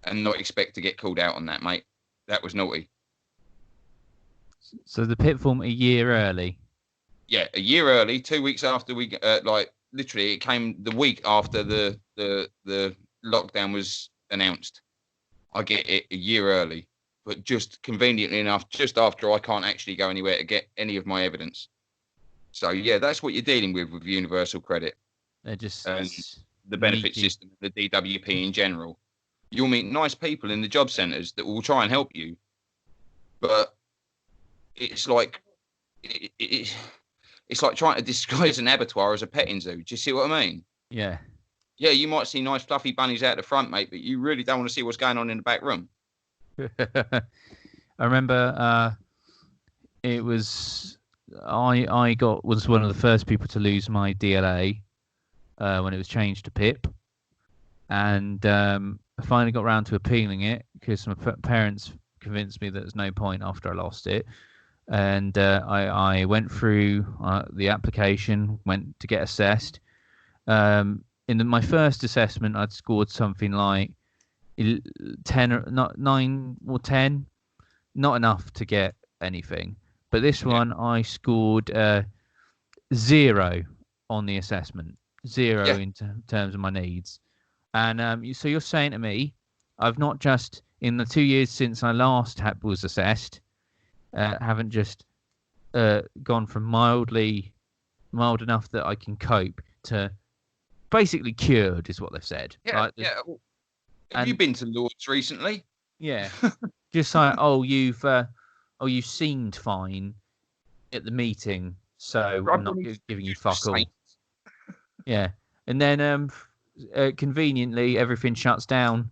and not expect to get called out on that, mate. That was naughty. So the PIP form a year early? Yeah, a year early, 2 weeks after we, literally, it came the week after the lockdown was announced. I get it a year early, but just conveniently enough, just after I can't actually go anywhere to get any of my evidence. So, yeah, that's what you're dealing with universal credit. They're just and the benefit system, the DWP in general. You'll meet nice people in the job centres that will try and help you, but it's like it's like trying to disguise an abattoir as a petting zoo. Do you see what I mean? Yeah. Yeah, you might see nice fluffy bunnies out the front, mate, but you really don't want to see what's going on in the back room. I remember it was I was one of the first people to lose my DLA when it was changed to PIP, and I finally got around to appealing it because my parents convinced me that there's no point after I lost it. And I went through the application, went to get assessed. In my first assessment, I'd scored something like 10 or not 9 or 10, not enough to get anything. But this one, I scored 0 on the assessment, 0 in terms of my needs. And so you're saying to me, I've not just in the 2 years since I last was assessed, haven't just gone from mild enough that I can cope to basically cured, is what they've said. Yeah, right? yeah. Have you been to Lord's recently? Yeah. Just like, you seemed fine at the meeting, so I'm not giving you fuck all. Yeah. And then conveniently everything shuts down,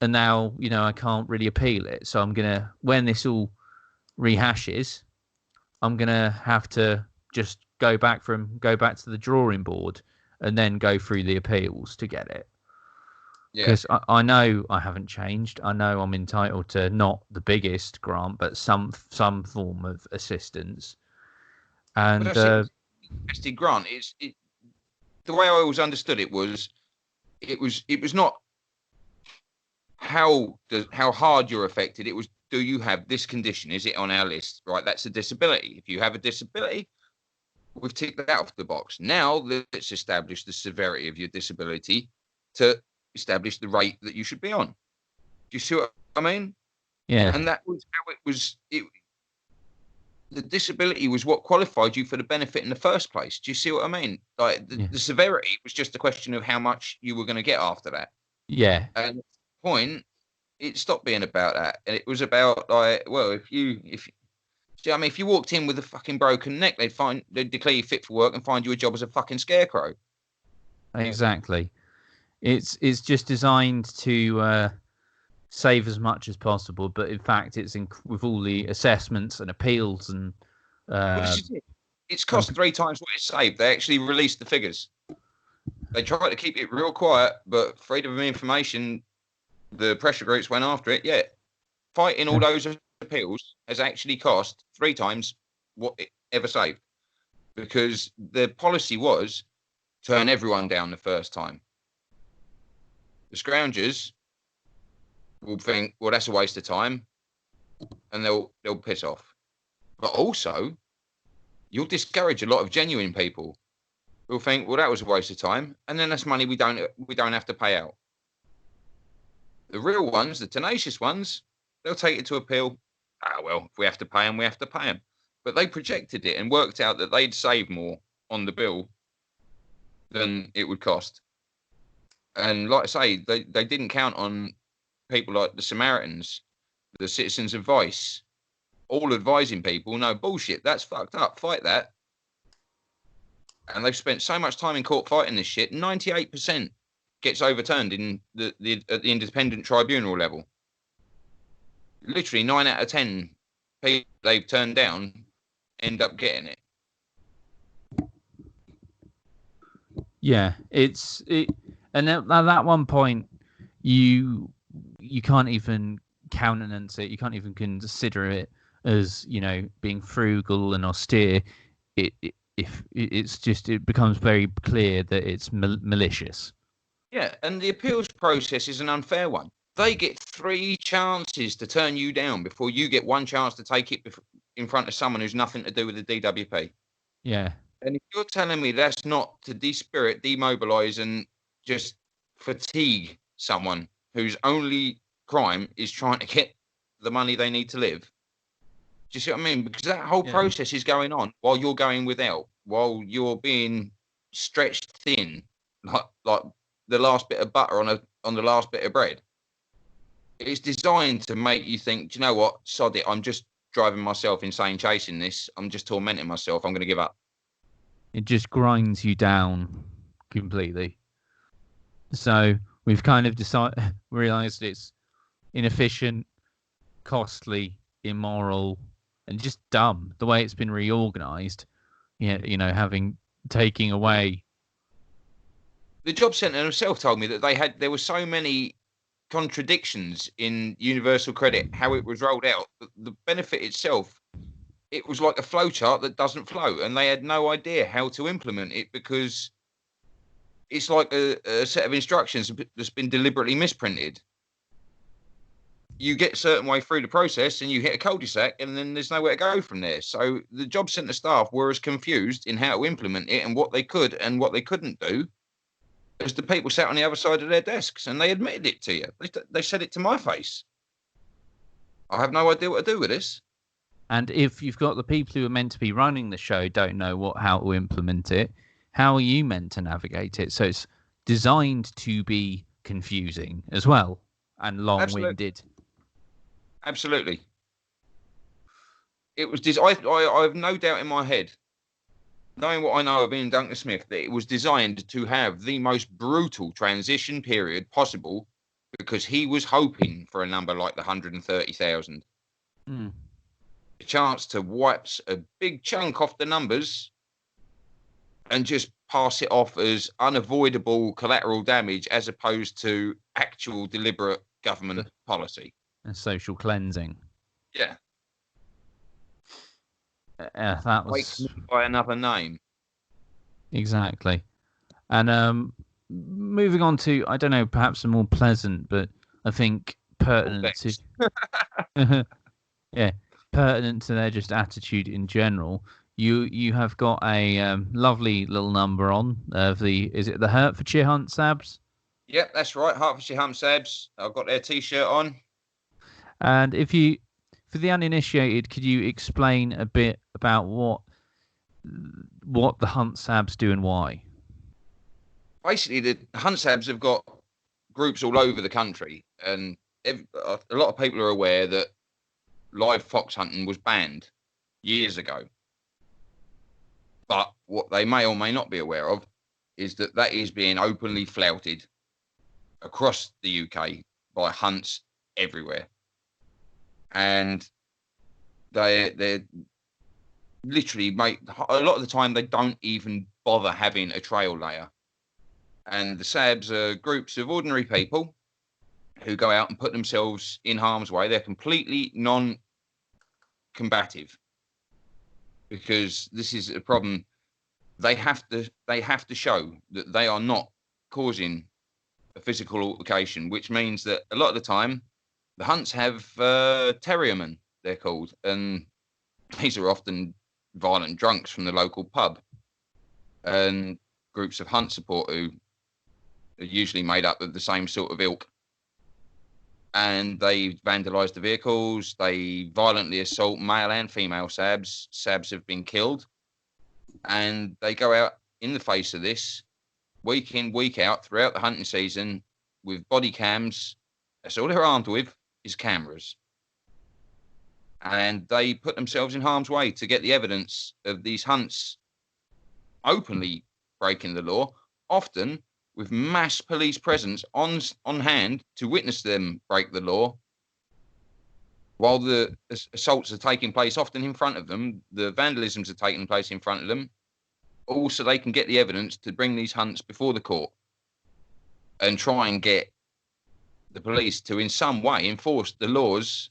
and now I can't really appeal it. So I'm gonna, when this all rehashes, I'm gonna have to just go back to the drawing board and then go through the appeals to get it. Because I know I haven't changed. I know I'm entitled to not the biggest grant, but some form of assistance. And invested grant is the way I always understood it was not how hard you're affected. It was, do you have this condition? Is it on our list? Right, that's a disability. If you have a disability, we've ticked that off the box. Now let's establish the severity of your disability to establish the rate that you should be on. Do you see what I mean? Yeah. And that was how it was. The disability was what qualified you for the benefit in the first place. Do you see what I mean? Like the severity was just a question of how much you were going to get after that. Yeah. And at the point, it stopped being about that, and it was about like, well, if you walked in with a fucking broken neck, they'd declare you fit for work and find you a job as a fucking scarecrow. Exactly. It's just designed to save as much as possible, but in fact, it's with all the assessments and appeals and. It's cost 3 times what it's saved. They actually released the figures. They tried to keep it real quiet, but freedom of information, the pressure groups went after it. Yeah, fighting all those appeals has actually cost 3 times what it ever saved, because the policy was turn everyone down the first time. The scroungers will think, well, that's a waste of time, and they'll piss off. But also, you'll discourage a lot of genuine people who'll think, well, that was a waste of time, and then that's money we don't have to pay out. The real ones, the tenacious ones, they'll take it to appeal. Well, if we have to pay them, we have to pay them. But they projected it and worked out that they'd save more on the bill than it would cost. And like I say, they didn't count on people like the Samaritans, the Citizens of Vice, all advising people, no, bullshit, that's fucked up, fight that. And they've spent so much time in court fighting this shit, 98% gets overturned in at the independent tribunal level. Literally 9 out of 10 people they've turned down end up getting it. Yeah, and at that one point, you can't even countenance it. You can't even consider it as, you know, being frugal and austere. It becomes very clear that it's malicious. Yeah, and the appeals process is an unfair one. They get 3 chances to turn you down before you get 1 chance to take it in front of someone who's nothing to do with the DWP. Yeah. And if you're telling me that's not to despirit, demobilize, and just fatigue someone whose only crime is trying to get the money they need to live, do you see what I mean? Because that whole process is going on while you're going without, while you're being stretched thin, like the last bit of butter on the last bit of bread. It's designed to make you think, do you know what? Sod it. I'm just driving myself insane chasing this. I'm just tormenting myself. I'm going to give up. It just grinds you down completely. So we've kind of realized it's inefficient, costly, immoral, and just dumb the way it's been reorganized. Yeah, you know, taking away. The job centre themselves told me that there were so many contradictions in Universal Credit, how it was rolled out. The benefit itself, it was like a flowchart that doesn't flow, and they had no idea how to implement it because it's like a set of instructions that's been deliberately misprinted. You get a certain way through the process and you hit a cul-de-sac, and then there's nowhere to go from there. So the job centre staff were as confused in how to implement it and what they could and what they couldn't do as the people sat on the other side of their desks, and they admitted it to you. They said it to my face. I have no idea what to do with this. And if you've got the people who are meant to be running the show don't know how to implement it, how are you meant to navigate it? So it's designed to be confusing as well and long-winded. Absolutely. It was. I have no doubt in my head, knowing what I know of Ian Duncan Smith, that it was designed to have the most brutal transition period possible because he was hoping for a number like the 130,000. A chance to wipe a big chunk off the numbers and just pass it off as unavoidable collateral damage as opposed to actual deliberate government policy. And social cleansing. Yeah. That was by another name. Exactly. And moving on to, I don't know, perhaps a more pleasant, but I think pertinent to pertinent to their just attitude in general. You have got a lovely little number on of is it the Hertfordshire Hunt Sabs? Yep, that's right, Hertfordshire Hunt Sabs. I've got their T-shirt on. And for the uninitiated, could you explain a bit about what the Hunt Sabs do and why? Basically, the Hunt Sabs have got groups all over the country, and a lot of people are aware that live fox hunting was banned years ago. But what they may or may not be aware of is that is being openly flouted across the UK by hunts everywhere. And they're literally, a lot of the time they don't even bother having a trail layer. And the Sabs are groups of ordinary people who go out and put themselves in harm's way. They're completely non-combative because this is a problem. They have to show that they are not causing a physical altercation, which means that a lot of the time the hunts have terriermen, they're called, and these are often violent drunks from the local pub, and groups of hunt support who are usually made up of the same sort of ilk. And they vandalise the vehicles, they violently assault male and female Sabs. Sabs have been killed, and they go out in the face of this week in, week out throughout the hunting season with body cams. That's all they're armed with is cameras. and they put themselves in harm's way to get the evidence of these hunts openly breaking the law, often with mass police presence on hand to witness them break the law, while the assaults are taking place often in front of them, the vandalisms are taking place in front of them, also they can get the evidence to bring these hunts before the court and try and get the police to in some way enforce the laws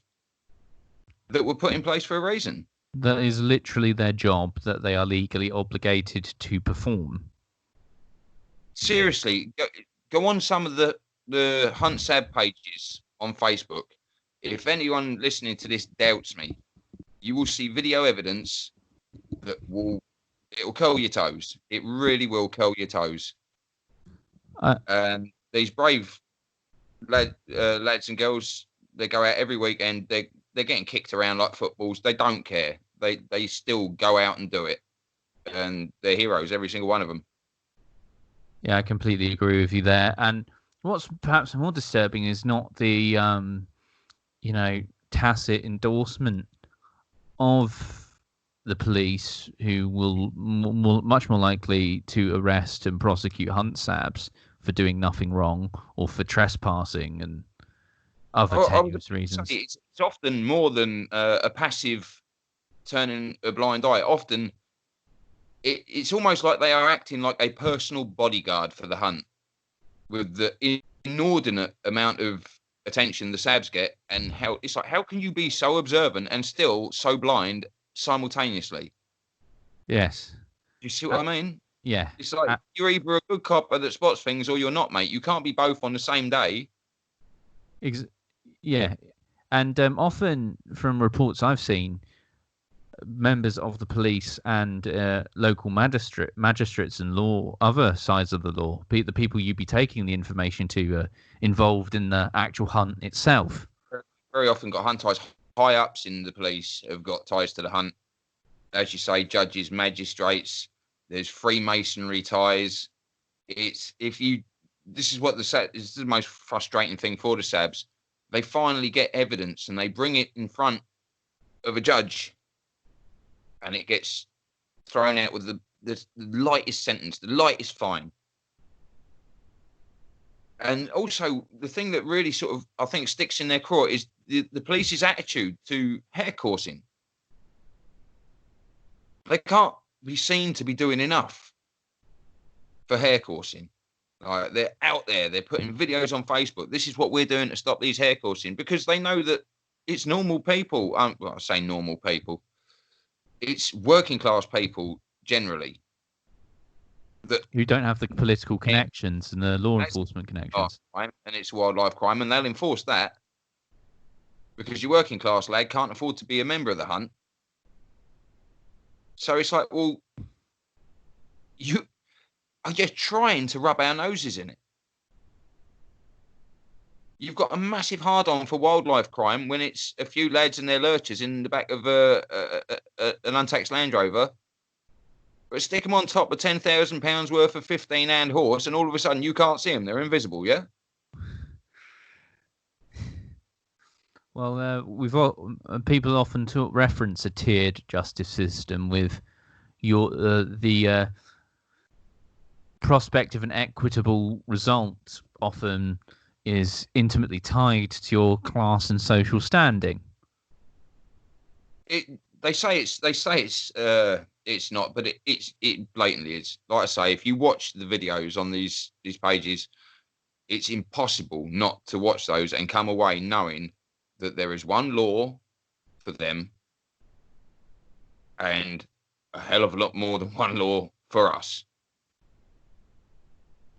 that were put in place for a reason. That is literally their job that they are legally obligated to perform. Seriously, go on some of the Hunt Sab pages on Facebook. If anyone listening to this doubts me, you will see video evidence that will curl your toes. It really will curl your toes. These brave lads and girls, they go out every weekend. They're getting kicked around like footballs. They don't care. They still go out and do it, and they're heroes, every single one of them. Yeah, I completely agree with you there. And what's perhaps more disturbing is not the tacit endorsement of the police, who will much more likely to arrest and prosecute hunt sabs for doing nothing wrong or for trespassing and other tenuous reasons. It's often more than a passive turning a blind eye. Often it's almost like they are acting like a personal bodyguard for the hunt, with the inordinate amount of attention the sabs get, and how can you be so observant and still so blind simultaneously? Yes. You see what I mean? Yeah. It's like you're either a good copper that spots things or you're not, mate. You can't be both on the same day. Yeah. And often from reports I've seen, members of the police and local magistrates and other sides of the law, the people you'd be taking the information to, involved in the actual hunt itself. Very often got hunt ties. High ups in the police have got ties to the hunt. As you say, judges, magistrates. There's Freemasonry ties. This is the most frustrating thing for the sabs. They finally get evidence and they bring it in front of a judge, and it gets thrown out with the lightest sentence, the lightest fine. And also, the thing that really sort of, I think, sticks in their craw is the police's attitude to hare coursing. They can't be seen to be doing enough for hare coursing. They're out there. They're putting videos on Facebook. This is what we're doing to stop these hare coursing, because they know that it's normal people. Well, I say normal people. It's working class people generally who don't have the political connections and the law enforcement connections. And it's wildlife crime, and they'll enforce that because your working class lad can't afford to be a member of the hunt. So it's like, well, you are just trying to rub our noses in it. You've got a massive hard-on for wildlife crime when it's a few lads and their lurchers in the back of an untaxed Land Rover. But stick them on top of £10,000 worth of 15-hand horse, and all of a sudden you can't see them. They're invisible, yeah? Well, people often reference a tiered justice system with the prospect of an equitable result often is intimately tied to your class and social standing. They say it's not, but it blatantly is. Like I say, if you watch the videos on these pages, it's impossible not to watch those and come away knowing that there is one law for them and a hell of a lot more than one law for us.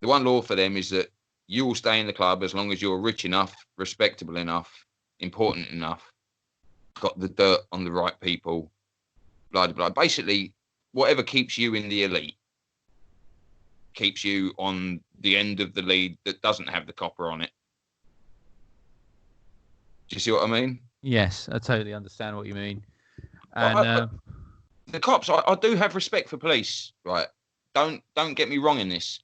The one law for them is that you will stay in the club as long as you're rich enough, respectable enough, important enough, got the dirt on the right people, blah, blah, blah. Basically, whatever keeps you in the elite keeps you on the end of the lead that doesn't have the copper on it. Do you see what I mean? Yes, I totally understand what you mean. And the cops, I do have respect for police, right? Don't get me wrong in this,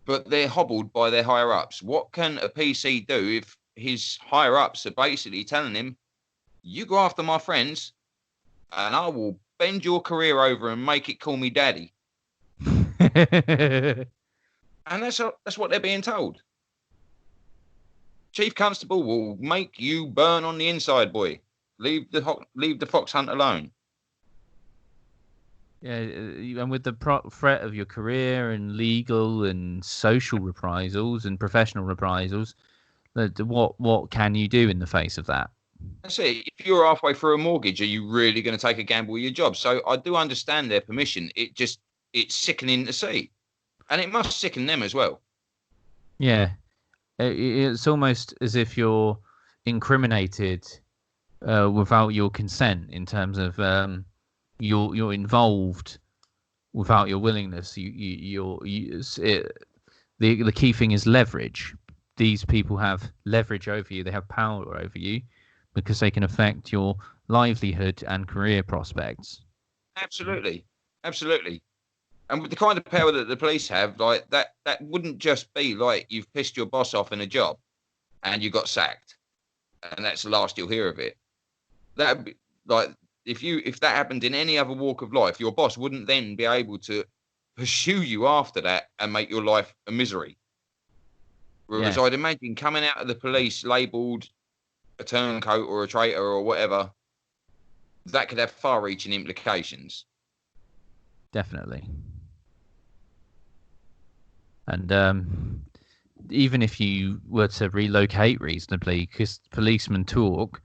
but they're hobbled by their higher ups. What can a PC do if his higher ups are basically telling him, You go after my friends, and I will bend your career over and make it call me daddy. And that's what they're being told. Chief Constable will make you burn on the inside, boy. Leave the fox hunt alone. Yeah, and with the threat of your career and legal and social reprisals and professional reprisals, what can you do in the face of that? That's it. If you're halfway through a mortgage, are you really going to take a gamble with your job? So I do understand their permission. It's sickening to see, and it must sicken them as well. Yeah, it's almost as if you're incriminated without your consent in terms of you're involved without your willingness. The key thing is leverage. These people have leverage over you. They have power over you because they can affect your livelihood and career prospects. Absolutely. And with the kind of power that the police have, like that wouldn't just be like you've pissed your boss off in a job and you got sacked, and that's the last you'll hear of it. That'd be like if that happened in any other walk of life, your boss wouldn't then be able to pursue you after that and make your life a misery. Whereas I'd imagine coming out of the police labelled a turncoat or a traitor or whatever, that could have far-reaching implications. Definitely. And even if you were to relocate reasonably, because policemen talk,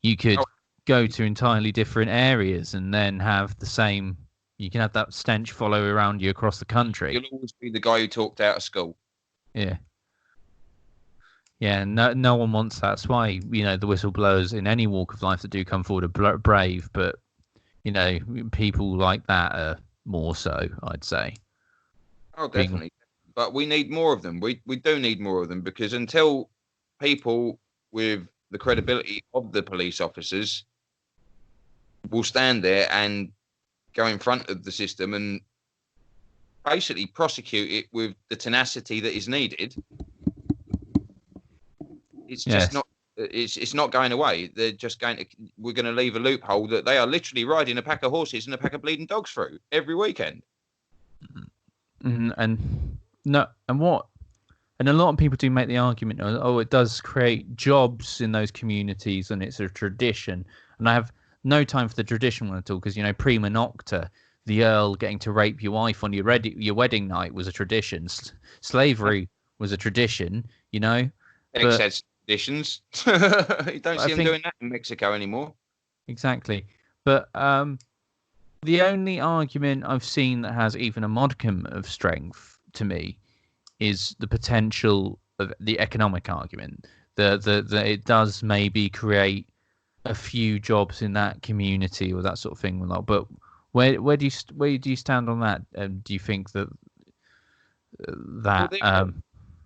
you could go to entirely different areas and then have the same. You can have that stench follow around you across the country. You'll always be the guy who talked out of school. Yeah. Yeah, no one wants that. That's why, the whistleblowers in any walk of life that do come forward are brave, but, people like that are more so, I'd say. Oh, definitely. But we need more of them. We do need more of them, because until people with the credibility of the police officers will stand there and go in front of the system and basically prosecute it with the tenacity that is needed, it's just not. It's not going away. They're just we're going to leave a loophole that they are literally riding a pack of horses and a pack of bleeding dogs through every weekend. And a lot of people do make the argument, it does create jobs in those communities and it's a tradition. And I have no time for the tradition one at all, because prima nocta, the Earl getting to rape your wife on your wedding night was a tradition. Slavery was a tradition, Excess traditions. You don't see them doing that in Mexico anymore. Exactly. But the only argument I've seen that has even a modicum of strength to me is the potential of the economic argument. That it does maybe create a few jobs in that community or that sort of thing. But where do you stand on that? Do you think that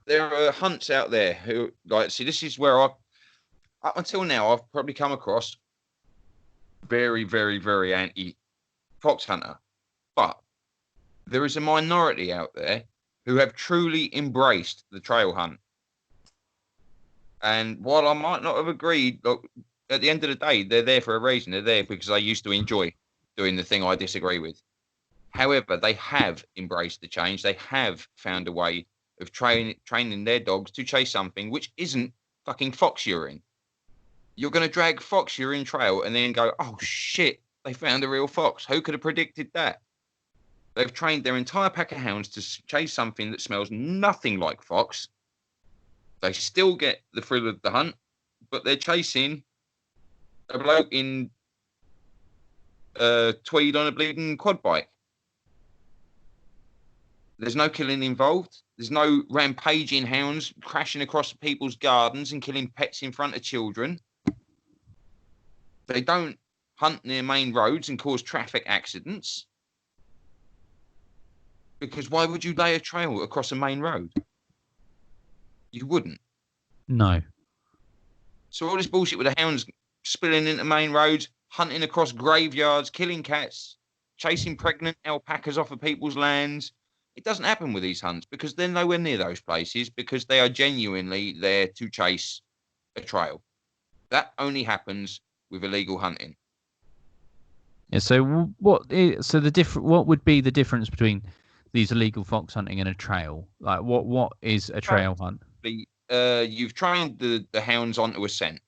there are hunts out there who this is where up until now I've probably come across very, very, very anti fox hunter, but there is a minority out there who have truly embraced the trail hunt. And while I might not have agreed, at the end of the day, they're there for a reason. They're there because they used to enjoy doing the thing I disagree with. However, they have embraced the change. They have found a way of training their dogs to chase something which isn't fucking fox urine. You're going to drag fox urine trail and then go, oh shit, they found a real fox. Who could have predicted that? They've trained their entire pack of hounds to chase something that smells nothing like fox. They still get the thrill of the hunt, but they're chasing a bloke in tweed on a bleeding quad bike. There's no killing involved. There's no rampaging hounds crashing across people's gardens and killing pets in front of children. They don't hunt near main roads and cause traffic accidents. Because why would you lay a trail across a main road? You wouldn't. No. So all this bullshit with the hounds spilling into main roads, hunting across graveyards, killing cats, chasing pregnant alpacas off of people's lands. It doesn't happen with these hunts because they're nowhere near those places, because they are genuinely there to chase a trail. That only happens with illegal hunting. Yeah. So what would be the difference between these illegal fox hunting and a trail? Like what is a trail hunt? You've trained the hounds onto a scent.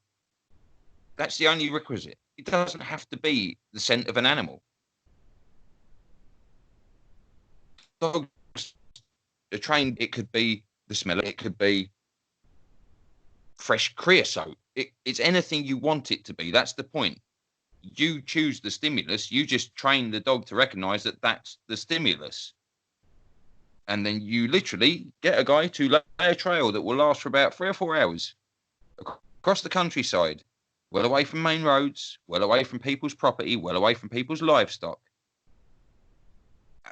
That's the only requisite. It doesn't have to be the scent of an animal. Dogs are trained. It could be the smell. It could be fresh creosote. It's anything you want it to be. That's the point. You choose the stimulus. You just train the dog to recognize that that's the stimulus. And then you literally get a guy to lay a trail that will last for about 3 or 4 hours across the countryside, well away from main roads, well away from people's property, well away from people's livestock.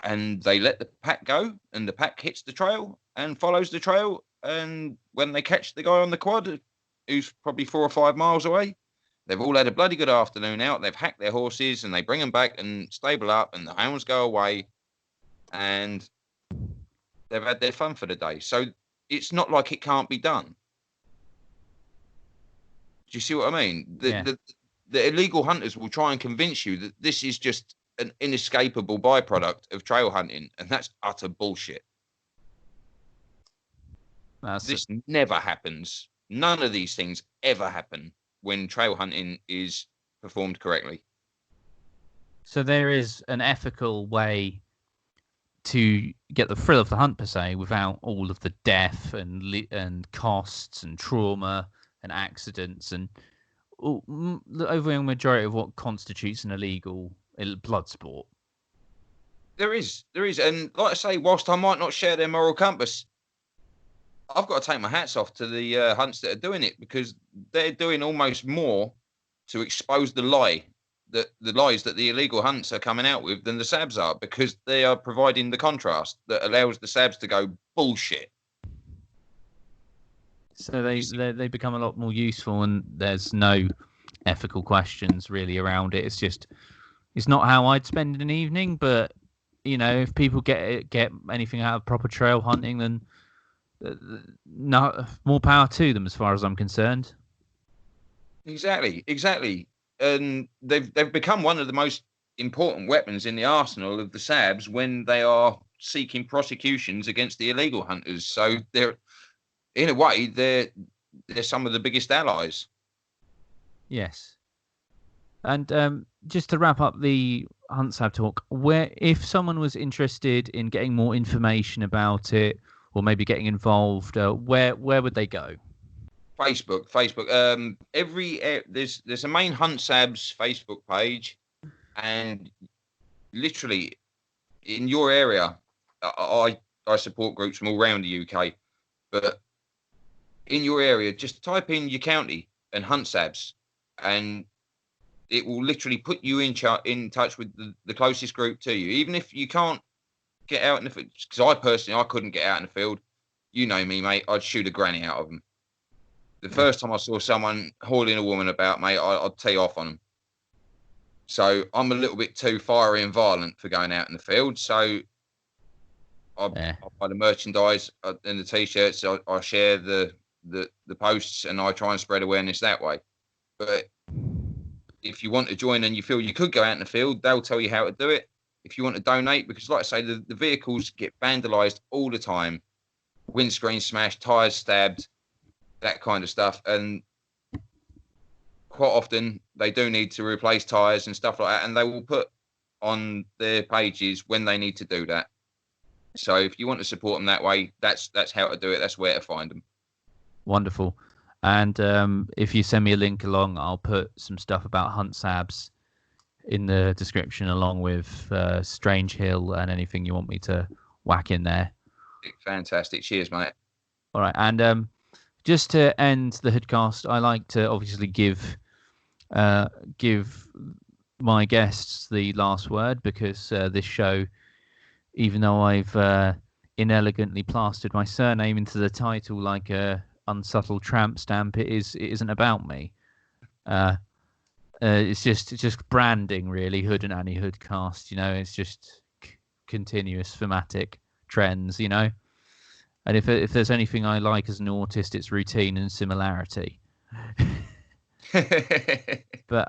And they let the pack go, and the pack hits the trail and follows the trail. And when they catch the guy on the quad, who's probably 4 or 5 miles away, they've all had a bloody good afternoon out. They've hacked their horses and they bring them back and stable up, and the hounds go away, and they've had their fun for the day. So it's not like it can't be done. Do you see what I mean? The illegal hunters will try and convince you that this is just an inescapable byproduct of trail hunting, and that's utter bullshit. This never happens. None of these things ever happen when trail hunting is performed correctly. So there is an ethical way to get the thrill of the hunt per se, without all of the death and costs and trauma and accidents and the overwhelming majority of what constitutes an illegal blood sport. There is, and like I say, whilst I might not share their moral compass, I've got to take my hats off to the hunts that are doing it, because they're doing almost more to expose the lies that the illegal hunts are coming out with than the SABs are, because they are providing the contrast that allows the SABs to go bullshit. So they become a lot more useful, and there's no ethical questions really around it. It's not how I'd spend an evening, but if people get anything out of proper trail hunting, then no, more power to them as far as I'm concerned. Exactly. And they've become one of the most important weapons in the arsenal of the SABs when they are seeking prosecutions against the illegal hunters. So they're, in a way, they're some of the biggest allies. Yes. And just to wrap up the Hunt SAB talk, if someone was interested in getting more information about it, or maybe getting involved, where would they go? Facebook. There's a main Hunt SABs Facebook page, and literally in your area, I support groups from all around the UK, but in your area, just type in your county and Hunt SABs, and it will literally put you in touch with the closest group to you. Even if you can't get out in the field, because I couldn't get out in the field. You know me, mate. I'd shoot a granny out of them. The first time I saw someone hauling a woman about, mate, I'd tee off on them. So I'm a little bit too fiery and violent for going out in the field. So I buy the merchandise and the t-shirts. I share the posts, and I try and spread awareness that way. But if you want to join and you feel you could go out in the field, they'll tell you how to do it. If you want to donate, because like I say, the vehicles get vandalised all the time, windscreen smashed, tyres stabbed, that kind of stuff. And quite often they do need to replace tyres and stuff like that. And they will put on their pages when they need to do that. So if you want to support them that way, that's how to do it. That's where to find them. Wonderful. And if you send me a link along, I'll put some stuff about Hunt SABs in the description, along with Strange Hill and anything you want me to whack in there. Fantastic. Cheers, mate. All right. And just to end the Hoodcast, I like to obviously give my guests the last word, because this show, even though I've inelegantly plastered my surname into the title like a unsubtle tramp stamp, it isn't about me. It's just branding, really. Hood and Annie Hoodcast, it's just continuous thematic trends, and if there's anything I like as an autist, it's routine and similarity. But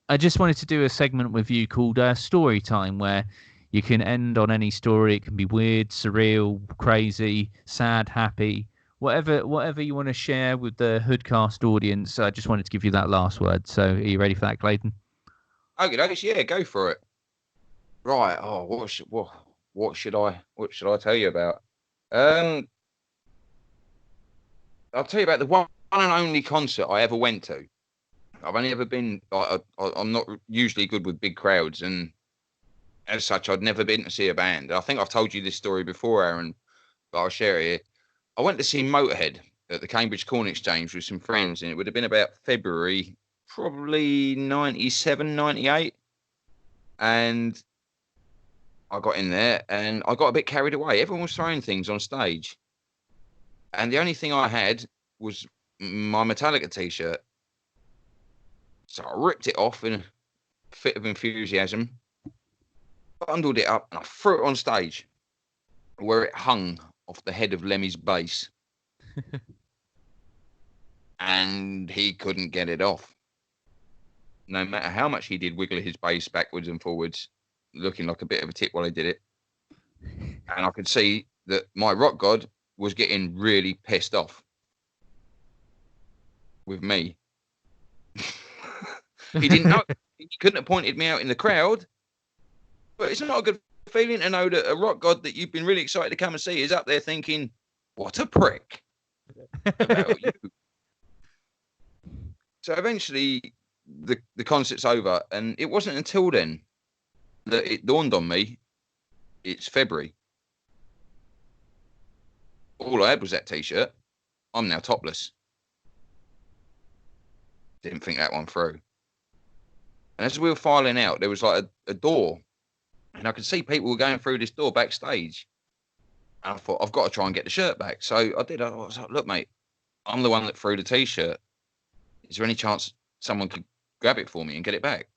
I just wanted to do a segment with you called Story Time, where you can end on any story. It can be weird, surreal, crazy, sad, happy, whatever you want to share with the Hoodcast audience. I just wanted to give you that last word. So, are you ready for that, Clayton? Okay, yeah, go for it. Right. Oh, what should I tell you about? I'll tell you about the one and only concert I ever went to. I've only ever been. I'm not usually good with big crowds, and as such, I'd never been to see a band. I think I've told you this story before, Aaron, but I'll share it here. I went to see Motorhead at the Cambridge Corn Exchange with some friends, and it would have been about February, probably 97, 98. And I got in there, and I got a bit carried away. Everyone was throwing things on stage, and the only thing I had was my Metallica t-shirt. So I ripped it off in a fit of enthusiasm, bundled it up, and I threw it on stage where it hung off the head of Lemmy's bass. And he couldn't get it off. No matter how much he did wiggle his bass backwards and forwards, looking like a bit of a tit while he did it. And I could see that my rock god was getting really pissed off with me. He didn't know. He couldn't have pointed me out in the crowd. But it's not a good feeling to know that a rock god that you've been really excited to come and see is up there thinking, what a prick about you. So eventually the concert's over, and it wasn't until then that it dawned on me it's February. All I had was that t-shirt. I'm now topless. Didn't think that one through. And as we were filing out, there was like a door, and I could see people were going through this door backstage. And I thought, I've got to try and get the shirt back. So I did. I was like, look, mate, I'm the one that threw the t-shirt. Is there any chance someone could grab it for me and get it back?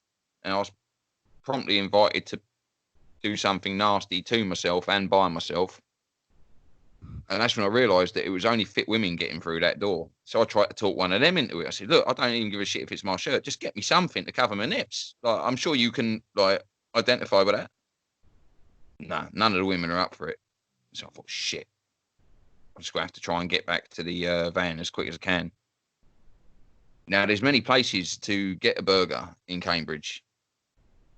And I was promptly invited to do something nasty to myself and by myself. And that's when I realised that it was only fit women getting through that door. So I tried to talk one of them into it. I said, look, I don't even give a shit if it's my shirt. Just get me something to cover my nips. Like, I'm sure you can identify with that. No, none of the women are up for it. So I thought, shit. I'm just going to have to try and get back to the van as quick as I can. Now, there's many places to get a burger in Cambridge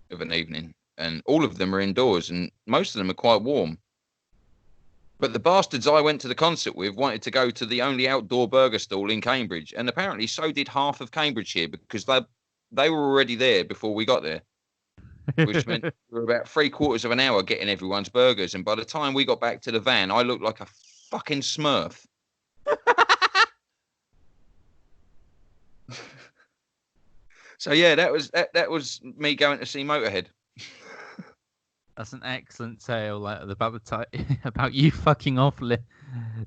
of an evening, and all of them are indoors, and most of them are quite warm. But the bastards I went to the concert with wanted to go to the only outdoor burger stall in Cambridge, and apparently so did half of Cambridgeshire, because they were already there before we got there, which meant we were about 3/4 of an hour getting everyone's burgers, and by the time we got back to the van, I looked like a fucking Smurf. So yeah, that was me going to see Motorhead. That's an excellent tale about you fucking off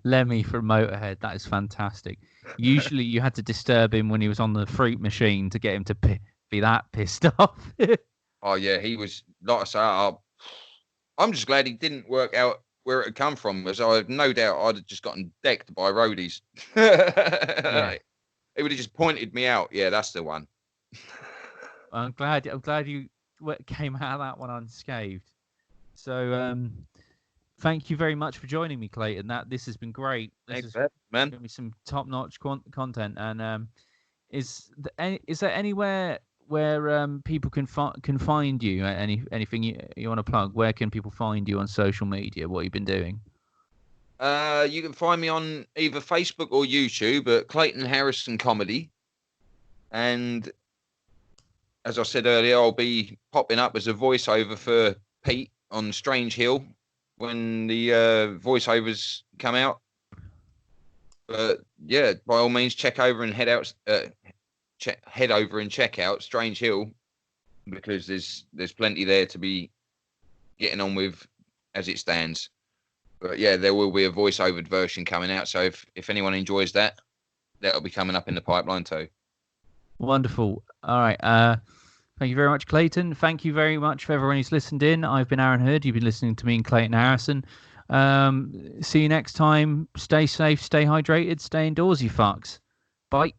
Lemmy from Motorhead. That is fantastic. Usually you had to disturb him when he was on the fruit machine to get him to be that pissed off. Oh yeah, he was, like I say, I'm just glad he didn't work out where it had come from, as I have no doubt I'd have just gotten decked by roadies. Yeah. It would have just pointed me out. Yeah, that's the one. I'm glad you came out of that one unscathed. So, thank you very much for joining me, Clayton. This has been great. Thanks, man. Given me some top-notch content. And is there anywhere where people can find you? Anything you want to plug? Where can people find you on social media? What you've been doing? You can find me on either Facebook or YouTube at Clayton Harrison Comedy. And as I said earlier, I'll be popping up as a voiceover for Pete on Strange Hill when the voiceovers come out. But yeah, by all means, head over and check out Strange Hill, because there's plenty there to be getting on with as it stands. But yeah, there will be a voiceovered version coming out. So if anyone enjoys that, that'll be coming up in the pipeline too. Wonderful. All right. Thank you very much, Clayton. Thank you very much for everyone who's listened in. I've been Aaron Hood. You've been listening to me and Clayton Harrison. See you next time. Stay safe, stay hydrated, stay indoors, you fucks. Bye.